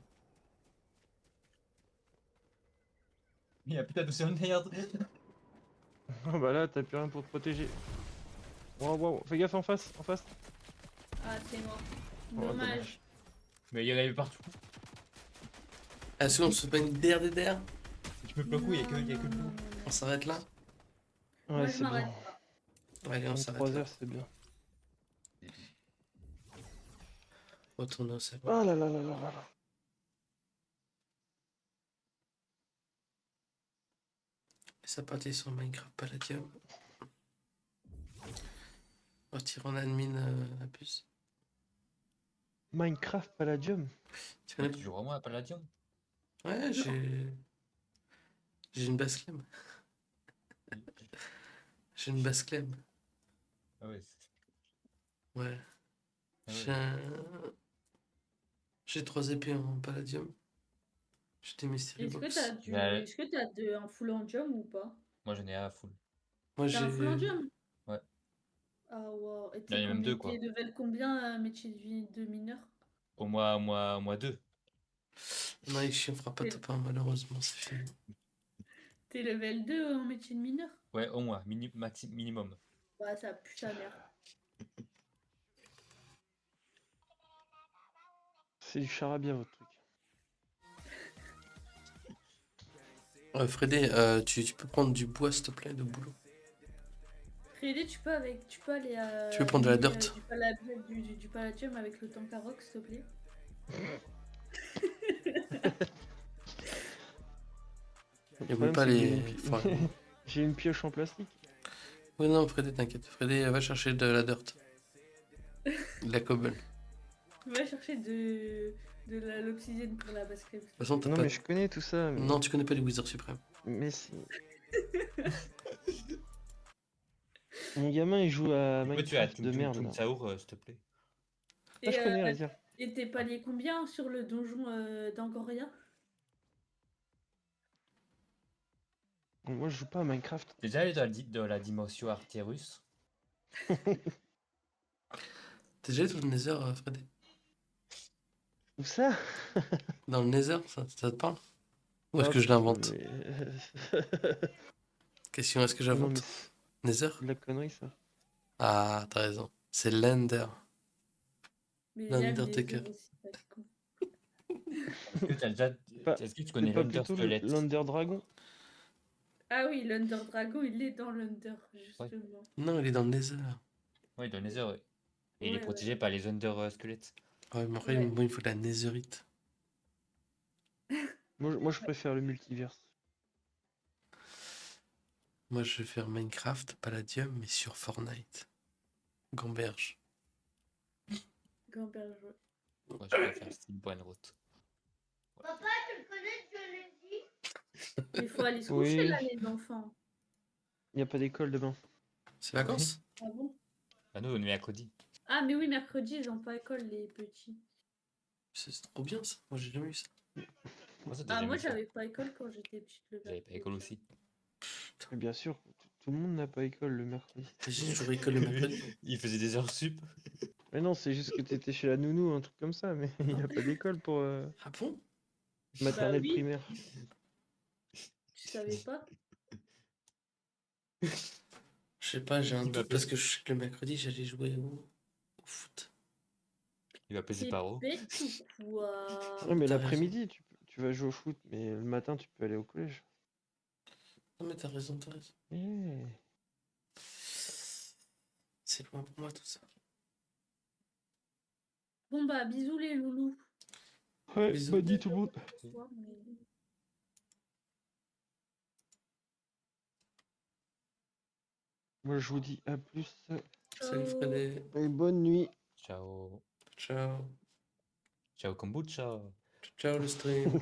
Il y a putain de sur merde. Ah bah là, t'as plus rien pour te protéger. Wow, wow, fais gaffe en face, en face. Ah, c'est mort. Oh, Dommage. Mais il y en avait partout. Est-ce qu'on se fait pas une der des der? Tu me bloques où? Il y a que le loup. On s'arrête là? Moi, Ouais, je c'est m'arrête bien. Allez, on s'arrête 3 là. heures, c'est bien. Retourne au cerveau. Oh là là là là là là. Et ça partit sur Minecraft Palladium. Partir en admin la puce. Minecraft Palladium. Tu connais Tu joues vraiment à Palladium? Ouais, j'ai une basse clem. J'ai une basse clem. Ah ouais. Ouais. Ah J'ai ouais. J'ai 3 épées en Palladium. J'ai des Mystery Est-ce que Box. t'as Mais- Est-ce que t'as un full endium ou pas? Moi, j'en ai à full. Moi T'as un full j'ai. endium? Ouais. Ah wow. Et Il y en a même deux, quoi. t'es level combien métier de vie de mineur? Au moins 2. Non, ici on fera pas top 1, malheureusement, c'est fini. T'es level 2 en métier de mineur? Ouais, au moins, minimum. Ouais, ça pue sa mère. C'est du charabia, votre truc. Fredé, tu peux prendre du bois, s'il te plaît, de boulot. Freddy, tu peux aller Tu veux prendre de la miner, dirt? du palladium avec le tank à rock, s'il te plaît. Le Et oublie problème, pas c'est que les. j'ai une pioche en plastique. Ouais, non, Fredé, t'inquiète. Fredé va chercher de la dirt. De la cobble. De Va chercher de l'obsidienne pour la base crème. toute façon, t'as Non, pas. mais je connais tout ça. Mais, Non, tu connais pas les Wizards suprêmes. mais si. Mon gamin, il joue à Pourquoi tu as Minecraft de merde, là. Saour, s'il te plaît? Ça, je connais, Rézir. Et t'es palier combien sur le donjon d'Angoria? Moi, je joue pas à Minecraft. T'es déjà allé dans la dimension Artérus? T'es déjà allé dans le Nether, Fredé? Où ça? Dans le Nether, ça te parle? Ou est-ce Ah, que je l'invente? mais- Question, est-ce que Non, mais j'invente? c'est Nether? de la connerie, ça. Ah, t'as raison. C'est l'Ender. Mais L'Undertaker. Est-ce que t'as déjà. Pas- Est-ce que tu C'est connais pas l'Under plutôt Squelette? l'Under Dragon? Ah oui, l'Under Dragon, il est dans l'Under, justement. Non, il est dans le Nether. Oui, dans les Nether, ouais. Et il est Ouais, protégé par les Under Squelettes. Ouais, mais après, Ouais. moi, il faut de la Netherite. Moi, je préfère le multiverse. Moi, je vais faire Minecraft, Palladium, mais sur Fortnite. Gamberge. Gamberge. Moi, je préfère Steel Bonne Route. Il faut aller se Oui. coucher là, les enfants. Il n'y a pas d'école demain. C'est vacances? Ah bon? Bah, nous, on est mercredi. Ah, mais oui, mercredi, ils ont pas école, les petits. C'est trop bien ça. Moi j'ai jamais eu ça. Moi, ça, t'as Ah, jamais moi, eu ça. j'avais pas école quand j'étais petite le J'avais pas mercredi. école aussi. Mais bien sûr, tout le monde n'a pas école le mercredi. Imagine, j'aurais école le mercredi. Il faisait des heures sup. Mais non, c'est juste que t'étais chez la nounou, un truc comme ça, mais il n'y a pas d'école pour Ah bon? maternelle oui. primaire. Tu savais pas? Je sais pas, j'ai un Il doute m'appelle. parce que je sais que le mercredi j'allais jouer au foot. Il va appeler ses T'es parents. bête ou quoi? Ouais, mais T'as l'après-midi, tu vas jouer au foot, mais le matin, tu peux aller au collège. Non mais t'as raison, t'as raison. Eh. C'est loin pour moi tout ça. Bon, bah, bisous les loulous. Ouais, Bisous. bah dis tout le monde. Toi, mais- Moi, je vous dis à plus Salut Fredé. et bonne nuit. Ciao. Ciao. Ciao kombucha. Ciao le stream.